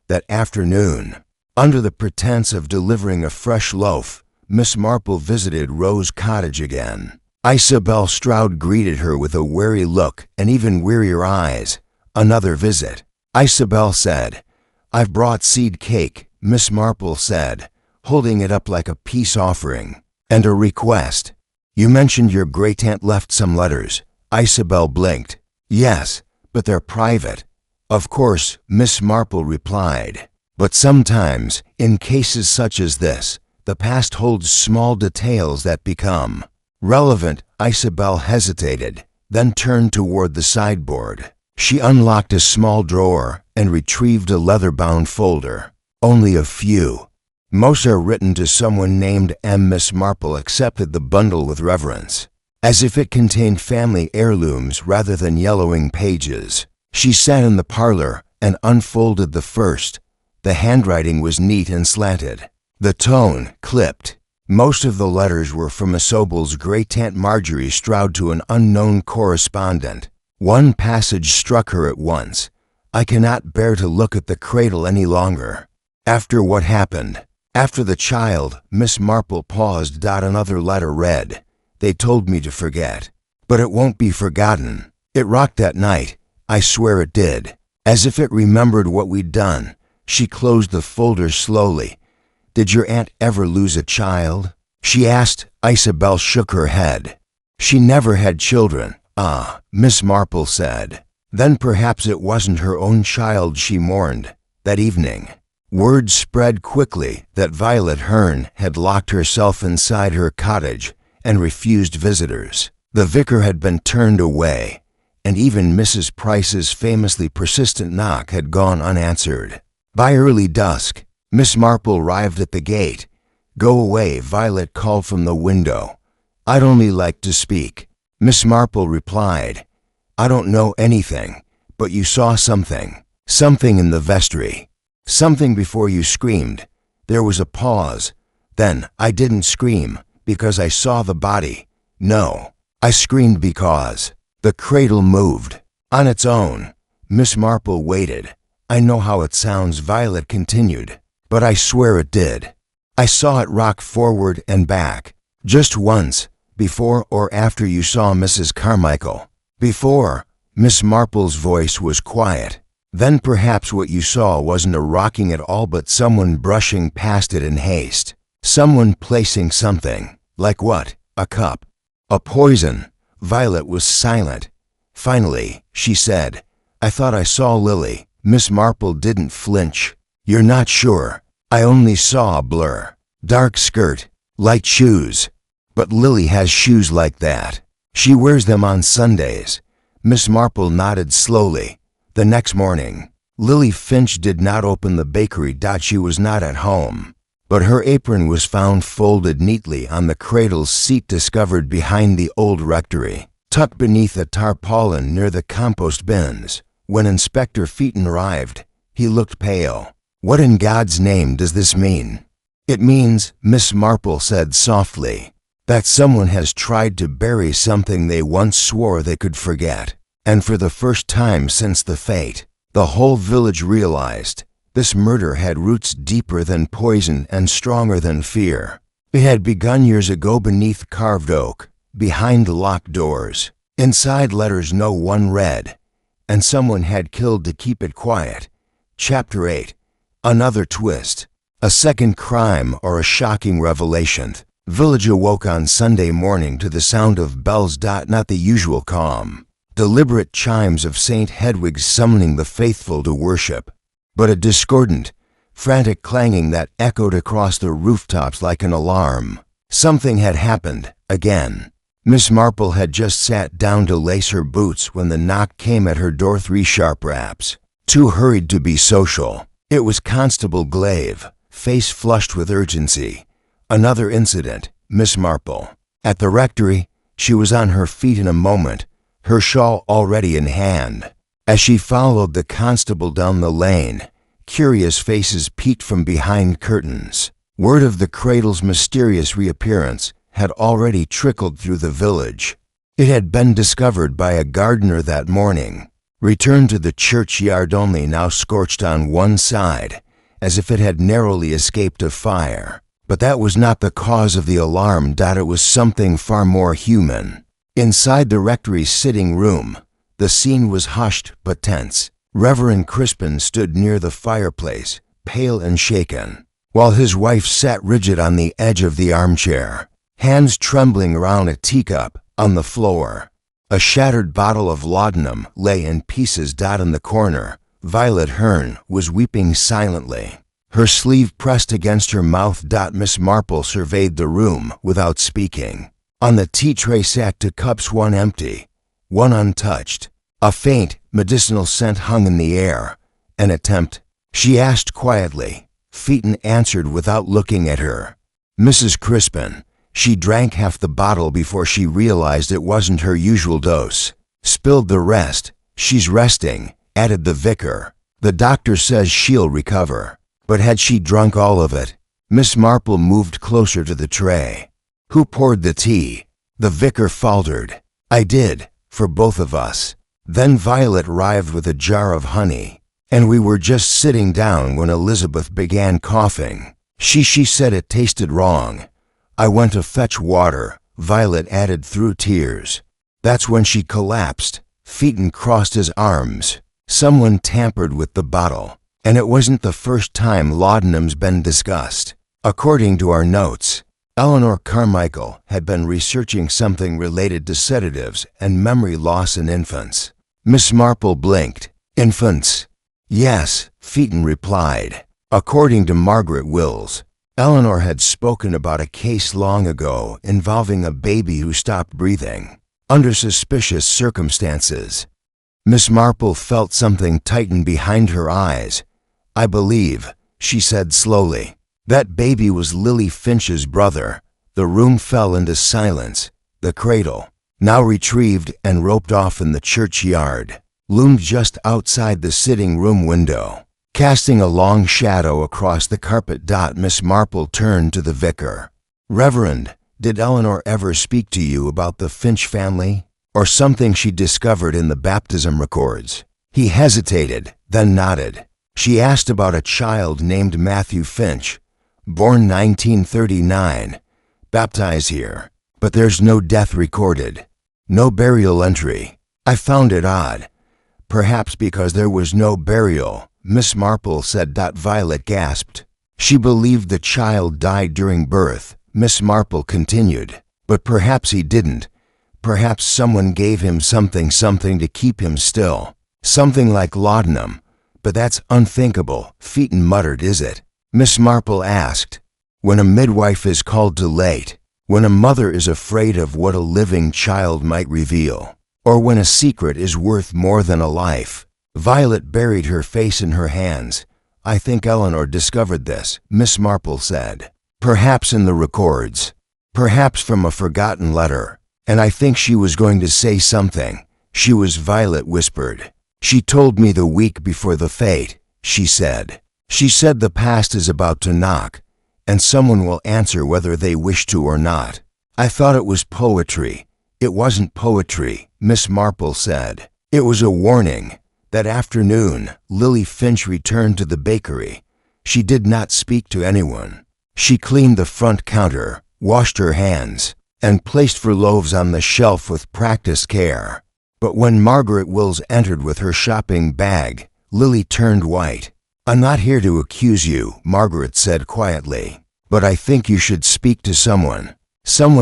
That afternoon, under the pretense of delivering a fresh loaf, Miss Marple visited Rose Cottage again. Isabel Stroud greeted her with a wary look and even wearier eyes. "Another visit," Isabel said. "I've brought seed cake," Miss Marple said, holding it up like a peace offering. "And a request." "You mentioned your great-aunt left some letters." Isabel blinked. "Yes, but they're private." "Of course," Miss Marple replied. "But sometimes, in cases such as this, the past holds small details that become relevant." Isabel hesitated, then turned toward the sideboard. She unlocked a small drawer and retrieved a leather-bound folder. "Only a few. Most are written to someone named M." Miss Marple accepted the bundle with reverence, as if it contained family heirlooms rather than yellowing pages. She sat in the parlor and unfolded the first. The handwriting was neat and slanted, the tone clipped. Most of the letters were from Isobel's great-aunt Marjorie Stroud to an unknown correspondent. One passage struck her at once. "I cannot bear to look at the cradle any longer. After what happened, after the child." Miss Marple paused. Another letter read, "They told me to forget. But it won't be forgotten. It rocked that night. I swear it did. As if it remembered what we'd done." She closed the folder slowly. "Did your aunt ever lose a child?" she asked. Isabel shook her head. "She never had children." "Ah," Miss Marple said. Then perhaps it wasn't her own child she mourned that evening. Word spread quickly that Violet Hearn had locked herself inside her cottage and refused visitors. The vicar had been turned away, and even Mrs. Price's famously persistent knock had gone unanswered. By early dusk, Miss Marple arrived at the gate. "Go away," Violet called from the window. "I'd only like to speak." Miss Marple replied, "I don't know anything, but you saw something. Something in the vestry. Something before you screamed." There was a pause. "Then I didn't scream because I saw the body. No, I screamed because the cradle moved on its own." Miss Marple waited. "I know how it sounds," Violet continued, "but I swear it did. I saw it rock forward and back. Just once, before or after you saw Mrs. Carmichael." "Before." Miss Marple's voice was quiet. "Then perhaps what you saw wasn't a rocking at all, but someone brushing past it in haste. Someone placing something. Like what? A cup? A poison?" Violet was silent. Finally, she said, "I thought I saw Lily." Miss Marple didn't flinch. "You're not sure?" "I only saw a blur. Dark skirt, light shoes." "But Lily has shoes like that. She wears them on Sundays." Miss Marple nodded slowly. The next morning, Lily Finch did not open the bakery. She was not at home, but her apron was found folded neatly on the cradle's seat discovered behind the old rectory, tucked beneath a tarpaulin near the compost bins. When Inspector Featon arrived, he looked pale. "What in God's name does this mean?" "It means," Miss Marple said softly, "that someone has tried to bury something they once swore they could forget. And for the first time since the fete, the whole village realized this murder had roots deeper than poison and stronger than fear. It had begun years ago beneath carved oak, behind locked doors, inside letters no one read, and someone had killed to keep it quiet." Chapter 8. Another twist. A second crime or a shocking revelation. Village awoke on Sunday morning to the sound of bells. Not the usual calm, deliberate chimes of St. Hedwig's summoning the faithful to worship, but a discordant, frantic clanging that echoed across the rooftops like an alarm. Something had happened, again. Miss Marple had just sat down to lace her boots when the knock came at her door. 3 sharp raps. Too hurried to be social. It was Constable Glaive, face flushed with urgency. "Another incident, Miss Marple." At the rectory, she was on her feet in a moment, her shawl already in hand. As she followed the constable down the lane, curious faces peeked from behind curtains. Word of the cradle's mysterious reappearance had already trickled through the village. It had been discovered by a gardener that morning, returned to the churchyard only now scorched on one side, as if it had narrowly escaped a fire. But that was not the cause of the alarm. It was something far more human. Inside the rectory's sitting room, the scene was hushed but tense. Reverend Crispin stood near the fireplace, pale and shaken, while his wife sat rigid on the edge of the armchair, hands trembling around a teacup on the floor. A shattered bottle of laudanum lay in pieces. In the corner, Violet Hearn was weeping silently, her sleeve pressed against her mouth. Miss Marple surveyed the room without speaking. On the tea tray sat 2 cups, one empty, one untouched. A faint, medicinal scent hung in the air. "An attempt?" she asked quietly. Featon answered without looking at her. "Mrs. Crispin." She drank half the bottle before she realized it wasn't her usual dose. "Spilled the rest." "She's resting," added the vicar. "The doctor says she'll recover." But had she drunk all of it? Miss Marple moved closer to the tray. "Who poured the tea?" The vicar faltered. "I did, for both of us." Then Violet arrived with a jar of honey, and we were just sitting down when Elizabeth began coughing. She said it tasted wrong. I went to fetch water," Violet added through tears. "That's when she collapsed." Featon crossed his arms. "Someone tampered with the bottle, and it wasn't the first time laudanum's been discussed. According to our notes, Eleanor Carmichael had been researching something related to sedatives and memory loss in infants. Miss Marple blinked. Infants. Yes, Phaeton replied. According to Margaret Wills, Eleanor had spoken about a case long ago involving a baby who stopped breathing under suspicious circumstances. Miss Marple felt something tighten behind her eyes. I believe, she said slowly, that baby was Lily Finch's brother. The room fell into silence. The cradle, now retrieved and roped off in the churchyard, loomed just outside the sitting room window, casting a long shadow across the carpet. Miss Marple turned to the vicar. Reverend, did Eleanor ever speak to you about the Finch family, or something she discovered in the baptism records? He hesitated, then nodded. She asked about a child named Matthew Finch, born 1939, baptized here, but there's no death recorded, no burial entry. I found it odd. Perhaps because there was no burial, Miss Marple said. Violet gasped. She believed the child died during birth, Miss Marple continued, but perhaps he didn't. Perhaps someone gave him something to keep him still, something like laudanum. But that's unthinkable, Phaeton muttered. Is it? Miss Marple asked. When a midwife is called too late, when a mother is afraid of what a living child might reveal, or when a secret is worth more than a life. Violet buried her face in her hands. I think Eleanor discovered this, Miss Marple said. Perhaps in the records, perhaps from a forgotten letter. And I think she was going to say something. She was, Violet whispered. She told me the week before the fete, she said. She said the past is about to knock, and someone will answer whether they wish to or not. I thought it was poetry. It wasn't poetry, Miss Marple said. It was a warning. That afternoon, Lily Finch returned to the bakery. She did not speak to anyone. She cleaned the front counter, washed her hands, and placed for loaves on the shelf with practiced care. But when Margaret Wills entered with her shopping bag, Lily turned white. I'm not here to accuse you, Margaret said quietly, but I think you should speak to someone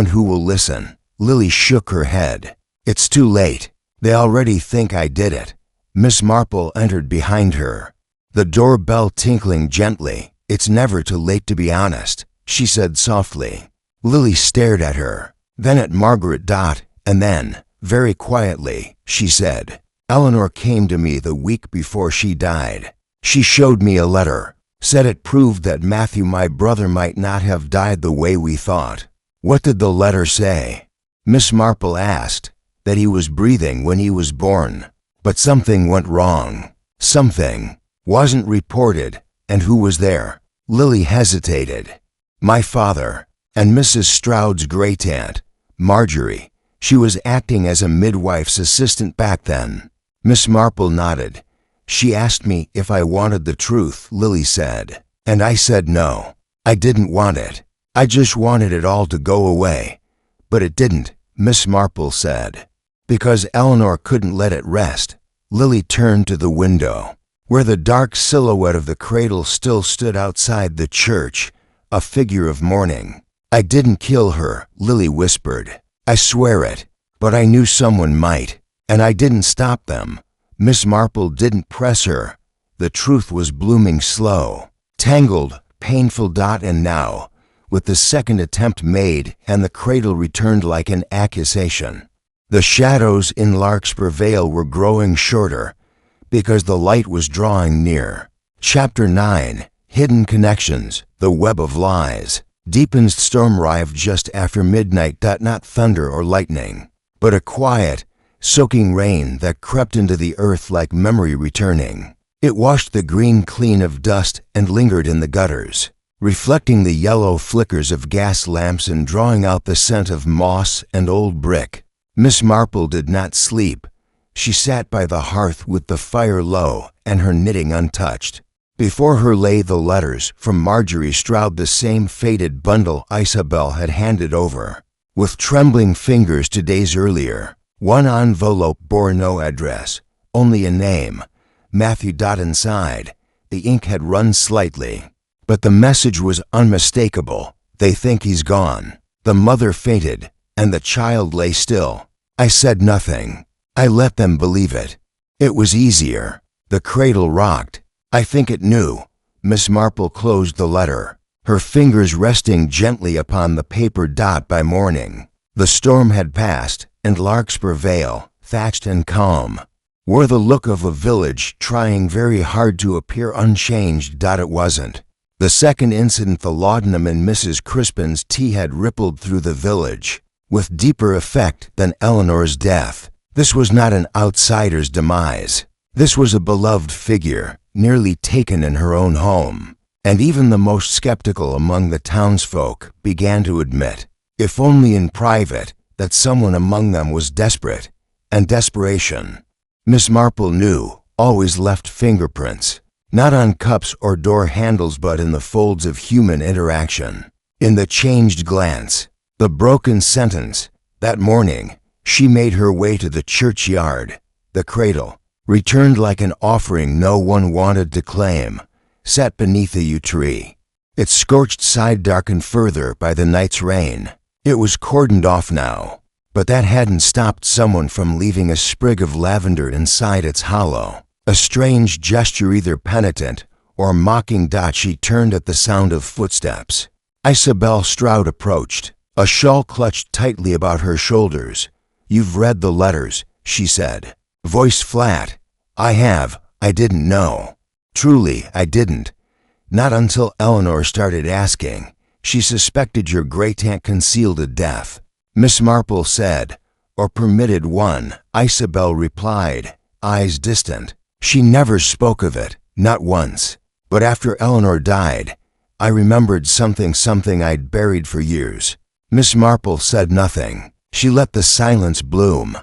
who will listen. Lily shook her head. It's too late. They already think I did it. Miss Marple entered behind her, the doorbell tinkling gently. It's never too late to be honest, she said softly. Lily stared at her, then at Margaret. And then, very quietly, she said, Eleanor came to me the week before she died. She showed me a letter, said it proved that Matthew, my brother, might not have died the way we thought. What did the letter say? Miss Marple asked. That he was breathing when he was born. But something went wrong. Something wasn't reported. And who was there? Lily hesitated. My father and Mrs. Stroud's great-aunt, Marjorie. She was acting as a midwife's assistant back then. Miss Marple nodded. She asked me if I wanted the truth, Lily said. And I said no. I didn't want it. I just wanted it all to go away. But it didn't, Miss Marple said. Because Eleanor couldn't let it rest. Lily turned to the window, where the dark silhouette of the cradle still stood outside the church, a figure of mourning. I didn't kill her, Lily whispered. I swear it. But I knew someone might, and I didn't stop them. Miss Marple didn't press her. The truth was blooming slow, tangled, painful. And now, with the second attempt made and the cradle returned like an accusation, the shadows in Larkspur Vale were growing shorter because the light was drawing near. Chapter 9, Hidden Connections, The Web of Lies. Deepened storm arrived just after midnight. Not thunder or lightning, but a quiet, soaking rain that crept into the earth like memory returning. It washed the green clean of dust and lingered in the gutters, reflecting the yellow flickers of gas lamps and drawing out the scent of moss and old brick. Miss Marple did not sleep. She sat by the hearth with the fire low and her knitting untouched. Before her lay the letters from Marjorie Stroud, the same faded bundle Isabel had handed over. With trembling fingers 2 days earlier, one envelope bore no address, only a name, Matthew. Inside, the ink had run slightly, but the message was unmistakable. They think he's gone. The mother fainted, and the child lay still. I said nothing. I let them believe it. It was easier. The cradle rocked. I think it knew. Miss Marple closed the letter, her fingers resting gently upon the paper dot by morning. The storm had passed, and Larkspur Vale, thatched and calm, wore the look of a village trying very hard to appear unchanged. It wasn't. The second incident, the laudanum in Mrs. Crispin's tea, had rippled through the village, with deeper effect than Eleanor's death. This was not an outsider's demise. This was a beloved figure, nearly taken in her own home. And even the most skeptical among the townsfolk began to admit, if only in private, that someone among them was desperate. And desperation, Miss Marple knew, always left fingerprints, not on cups or door handles but in the folds of human interaction, in the changed glance, the broken sentence. That morning, she made her way to the churchyard. The cradle, returned like an offering no one wanted to claim, sat beneath a yew tree, its scorched side darkened further by the night's rain. It was cordoned off now, but that hadn't stopped someone from leaving a sprig of lavender inside its hollow, a strange gesture either penitent or mocking. She turned at the sound of footsteps. Isabel Stroud approached, a shawl clutched tightly about her shoulders. "You've read the letters," she said, voice flat. "I have. I didn't know. Truly, I didn't. Not until Eleanor started asking. She suspected your great-aunt concealed a death," Miss Marple said. "Or permitted one," Isabel replied, eyes distant. "She never spoke of it, not once. But after Eleanor died, I remembered something I'd buried for years." Miss Marple said nothing. She let the silence bloom.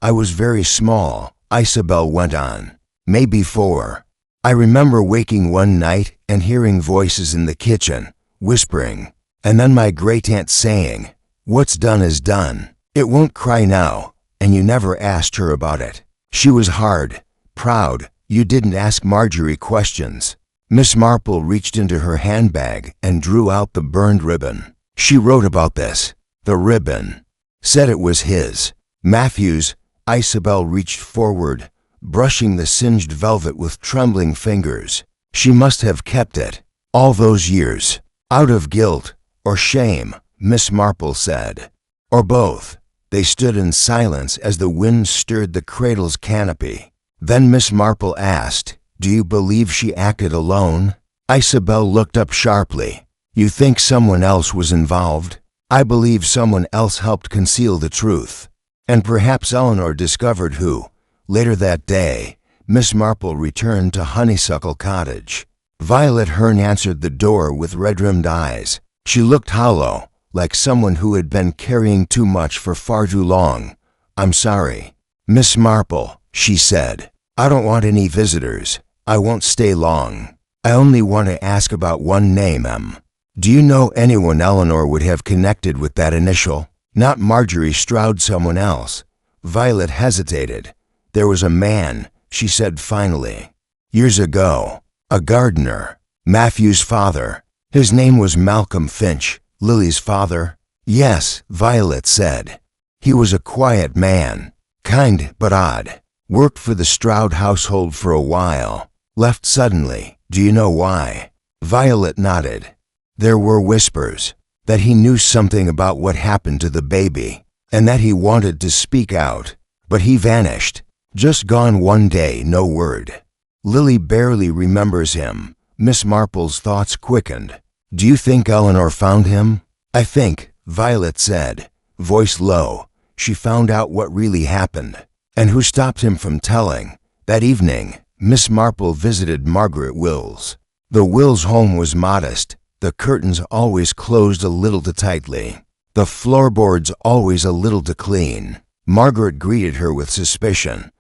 "I was very small," Isabel went on. "Maybe 4. I remember waking one night and hearing voices in the kitchen, whispering, and then my great-aunt saying, 'What's done is done. It won't cry now,' and you never asked her about it. She was hard, proud. You didn't ask Marjorie questions." Miss Marple reached into her handbag and drew out the burned ribbon. "She wrote about this. The ribbon. Said it was his. Matthew's." Isabel reached forward, brushing the singed velvet with trembling fingers. "She must have kept it all those years, out of guilt or shame," Miss Marple said. "Or both." They stood in silence as the wind stirred the cradle's canopy. Then Miss Marple asked, "Do you believe she acted alone?" Isabel looked up sharply. "You think someone else was involved?" "I believe someone else helped conceal the truth. And perhaps Eleanor discovered who." Later that day, Miss Marple returned to Honeysuckle Cottage. Violet Hearn answered the door with red-rimmed eyes. She looked hollow, like someone who had been carrying too much for far too long. "I'm sorry, Miss Marple," she said. "I don't want any visitors. I won't stay long. I only want to ask about one name, Em. Do you know anyone Eleanor would have connected with that initial? Not Marjorie Stroud, someone else." Violet hesitated. "There was a man," she said finally. "Years ago. A gardener. Matthew's father. His name was Malcolm Finch." "Lily's father?" "Yes," Violet said. "He was a quiet man. Kind but odd. Worked for the Stroud household for a while. Left suddenly. Do you know why?" Violet nodded. "There were whispers that he knew something about what happened to the baby, and that he wanted to speak out. But he vanished. Just gone one day, no word. Lily barely remembers him." Miss Marple's thoughts quickened. "Do you think Eleanor found him?" "I think," Violet said, voice low, "she found out what really happened. And who stopped him from telling." That evening, Miss Marple visited Margaret Wills. The Wills home was modest, the curtains always closed a little too tightly, the floorboards always a little too clean. Margaret greeted her with suspicion.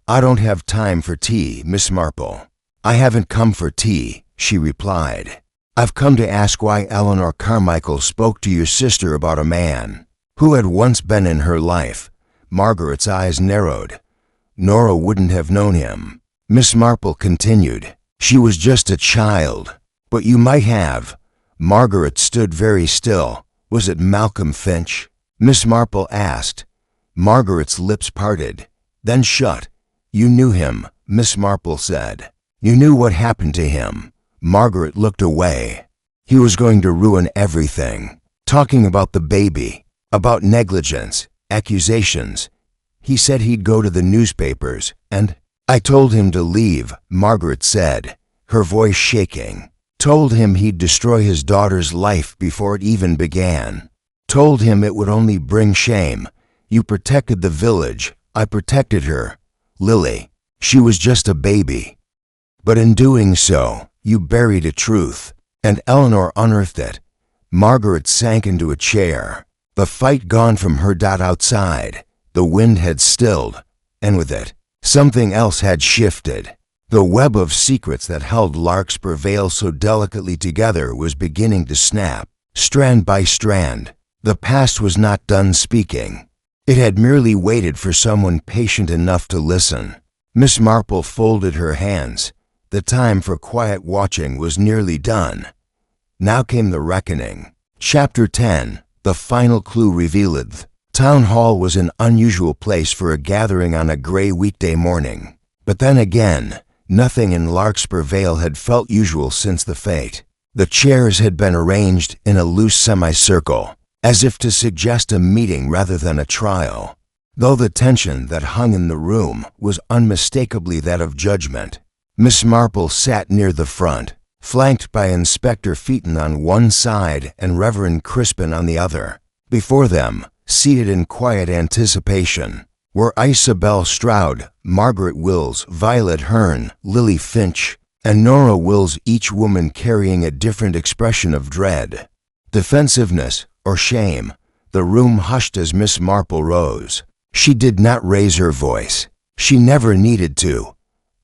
"I don't have time for tea, Miss Marple." "I haven't come for tea," she replied. "I've come to ask why Eleanor Carmichael spoke to your sister about a man who had once been in her life." Margaret's eyes narrowed. "Nora wouldn't have known him," Miss Marple continued. "She was just a child. But you might have." Margaret stood very still. "Was it Malcolm Finch?" Miss Marple asked. Margaret's lips parted, then shut, You knew him, Miss Marple said. You knew what happened to him. Margaret looked away. He was going to ruin everything. Talking about the baby, about negligence, accusations. He said he'd go to the newspapers, and I told him to leave, Margaret said, her voice shaking. Told him he'd destroy his daughter's life before it even began. Told him it would only bring shame. You protected the village. I protected her. Lily. She was just a baby. But in doing so, you buried a truth, and Eleanor unearthed it. Margaret sank into a chair. The fight gone from her. Outside, the wind had stilled, and with it, something else had shifted. The web of secrets that held Larkspur Vale so delicately together was beginning to snap, strand by strand. The past was not done speaking. It had merely waited for someone patient enough to listen. Miss Marple folded her hands. The time for quiet watching was nearly done. Now came the reckoning. Chapter 10. The final clue revealed. Town Hall was an unusual place for a gathering on a gray weekday morning. But then again, nothing in Larkspur Vale had felt usual since the fete. The chairs had been arranged in a loose semicircle, as if to suggest a meeting rather than a trial, though the tension that hung in the room was unmistakably that of judgment. Miss Marple sat near the front, flanked by Inspector Featon on one side and Reverend Crispin on the other. Before them, seated in quiet anticipation, were Isabel Stroud, Margaret Wills, Violet Hearn, Lily Finch, and Nora Wills, each woman carrying a different expression of dread, defensiveness, or shame. The room hushed as Miss Marple rose. She did not raise her voice. She never needed to.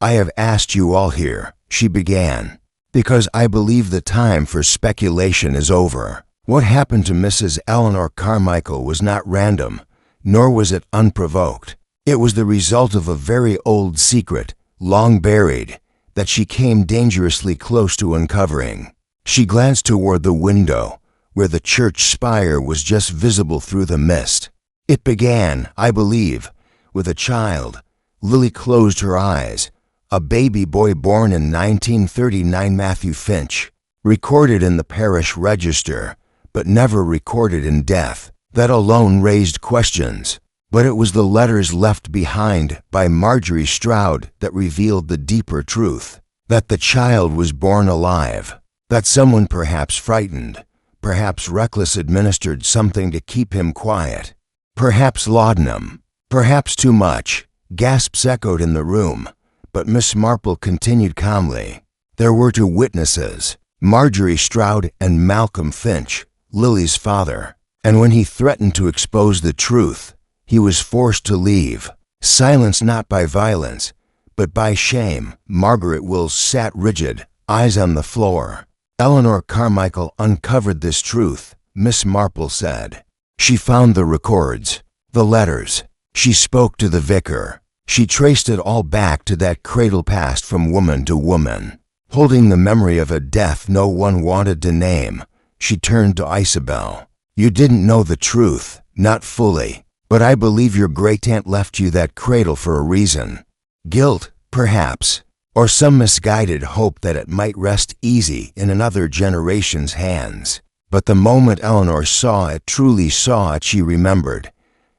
I have asked you all here, she began, because I believe the time for speculation is over. What happened to Mrs. Eleanor Carmichael was not random, nor was it unprovoked. It was the result of a very old secret, long buried, that she came dangerously close to uncovering. She glanced toward the window, where the church spire was just visible through the mist. It began, I believe, with a child. Lily closed her eyes. A baby boy born in 1939, Matthew Finch, recorded in the parish register, but never recorded in death. That alone raised questions, but it was the letters left behind by Marjorie Stroud that revealed the deeper truth, that the child was born alive, that someone perhaps frightened, perhaps reckless administered something to keep him quiet, perhaps laudanum, perhaps too much. Gasps echoed in the room, but Miss Marple continued calmly. There were two witnesses, Marjorie Stroud and Malcolm Finch, Lily's father, and when he threatened to expose the truth, he was forced to leave, silenced not by violence, but by shame. Margaret Wills sat rigid, eyes on the floor. Eleanor Carmichael uncovered this truth, Miss Marple said. She found the records, the letters. She spoke to the vicar. She traced it all back to that cradle passed from woman to woman. Holding the memory of a death no one wanted to name, she turned to Isabel. You didn't know the truth, not fully, but I believe your great-aunt left you that cradle for a reason. Guilt, perhaps, or some misguided hope that it might rest easy in another generation's hands. But the moment Eleanor saw it, truly saw it, she remembered.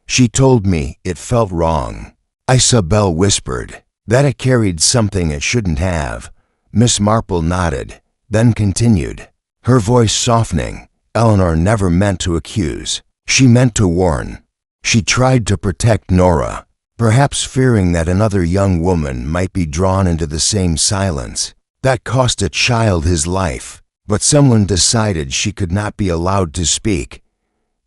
She told me it felt wrong. Isabel whispered that it carried something it shouldn't have. Miss Marple nodded, then continued, her voice softening. Eleanor never meant to accuse. She meant to warn. She tried to protect Nora, perhaps fearing that another young woman might be drawn into the same silence. That cost a child his life, but someone decided she could not be allowed to speak.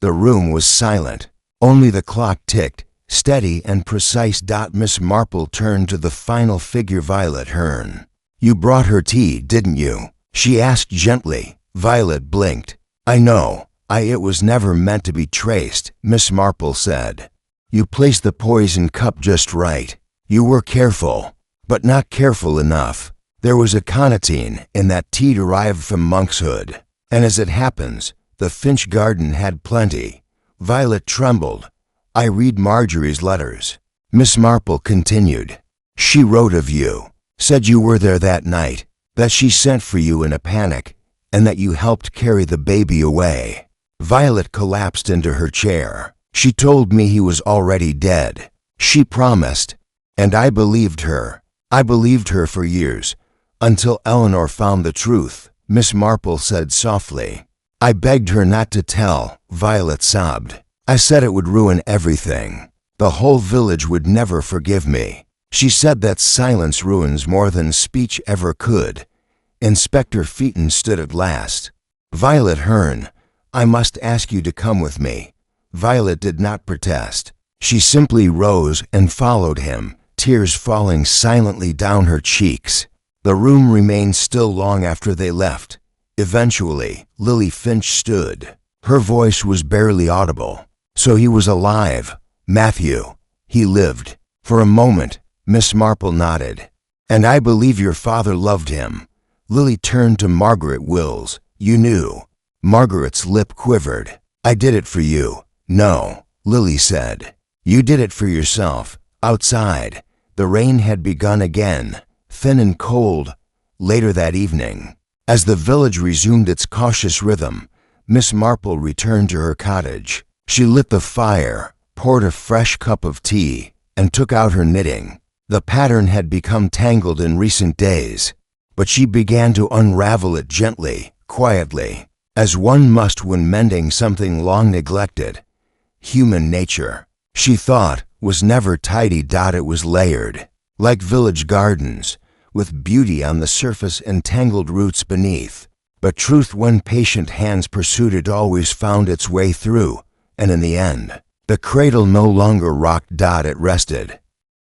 The room was silent. Only the clock ticked, steady and precise. Miss Marple turned to the final figure, Violet Hearn. You brought her tea, didn't you? She asked gently. Violet blinked. I know. It was never meant to be traced, Miss Marple said. You placed the poison cup just right. You were careful, but not careful enough. There was aconitine in that tea derived from monkshood, and as it happens, the Finch garden had plenty. Violet trembled. I read Marjorie's letters. Miss Marple continued. She wrote of you, said you were there that night, that she sent for you in a panic, and that you helped carry the baby away." Violet collapsed into her chair. "She told me he was already dead. She promised, and I believed her. I believed her for years, until Eleanor found the truth," Miss Marple said softly. "I begged her not to tell," Violet sobbed. "I said it would ruin everything. The whole village would never forgive me. She said that silence ruins more than speech ever could." Inspector Featon stood at last. "Violet Hearn, I must ask you to come with me." Violet did not protest. She simply rose and followed him, tears falling silently down her cheeks. The room remained still long after they left. Eventually, Lily Finch stood. Her voice was barely audible. "So he was alive, Matthew. He lived." For a moment, Miss Marple nodded. "And I believe your father loved him." Lily turned to Margaret Wills. "You knew." Margaret's lip quivered. "I did it for you." "No," Lily said. "You did it for yourself." Outside, the rain had begun again, thin and cold. Later that evening, as the village resumed its cautious rhythm, Miss Marple returned to her cottage. She lit the fire, poured a fresh cup of tea, and took out her knitting. The pattern had become tangled in recent days, but she began to unravel it gently, quietly, as one must when mending something long neglected. Human nature, she thought, was never tidy. It was layered, like village gardens, with beauty on the surface and tangled roots beneath. But truth, when patient hands pursued it, always found its way through, and in the end, the cradle no longer rocked. It rested.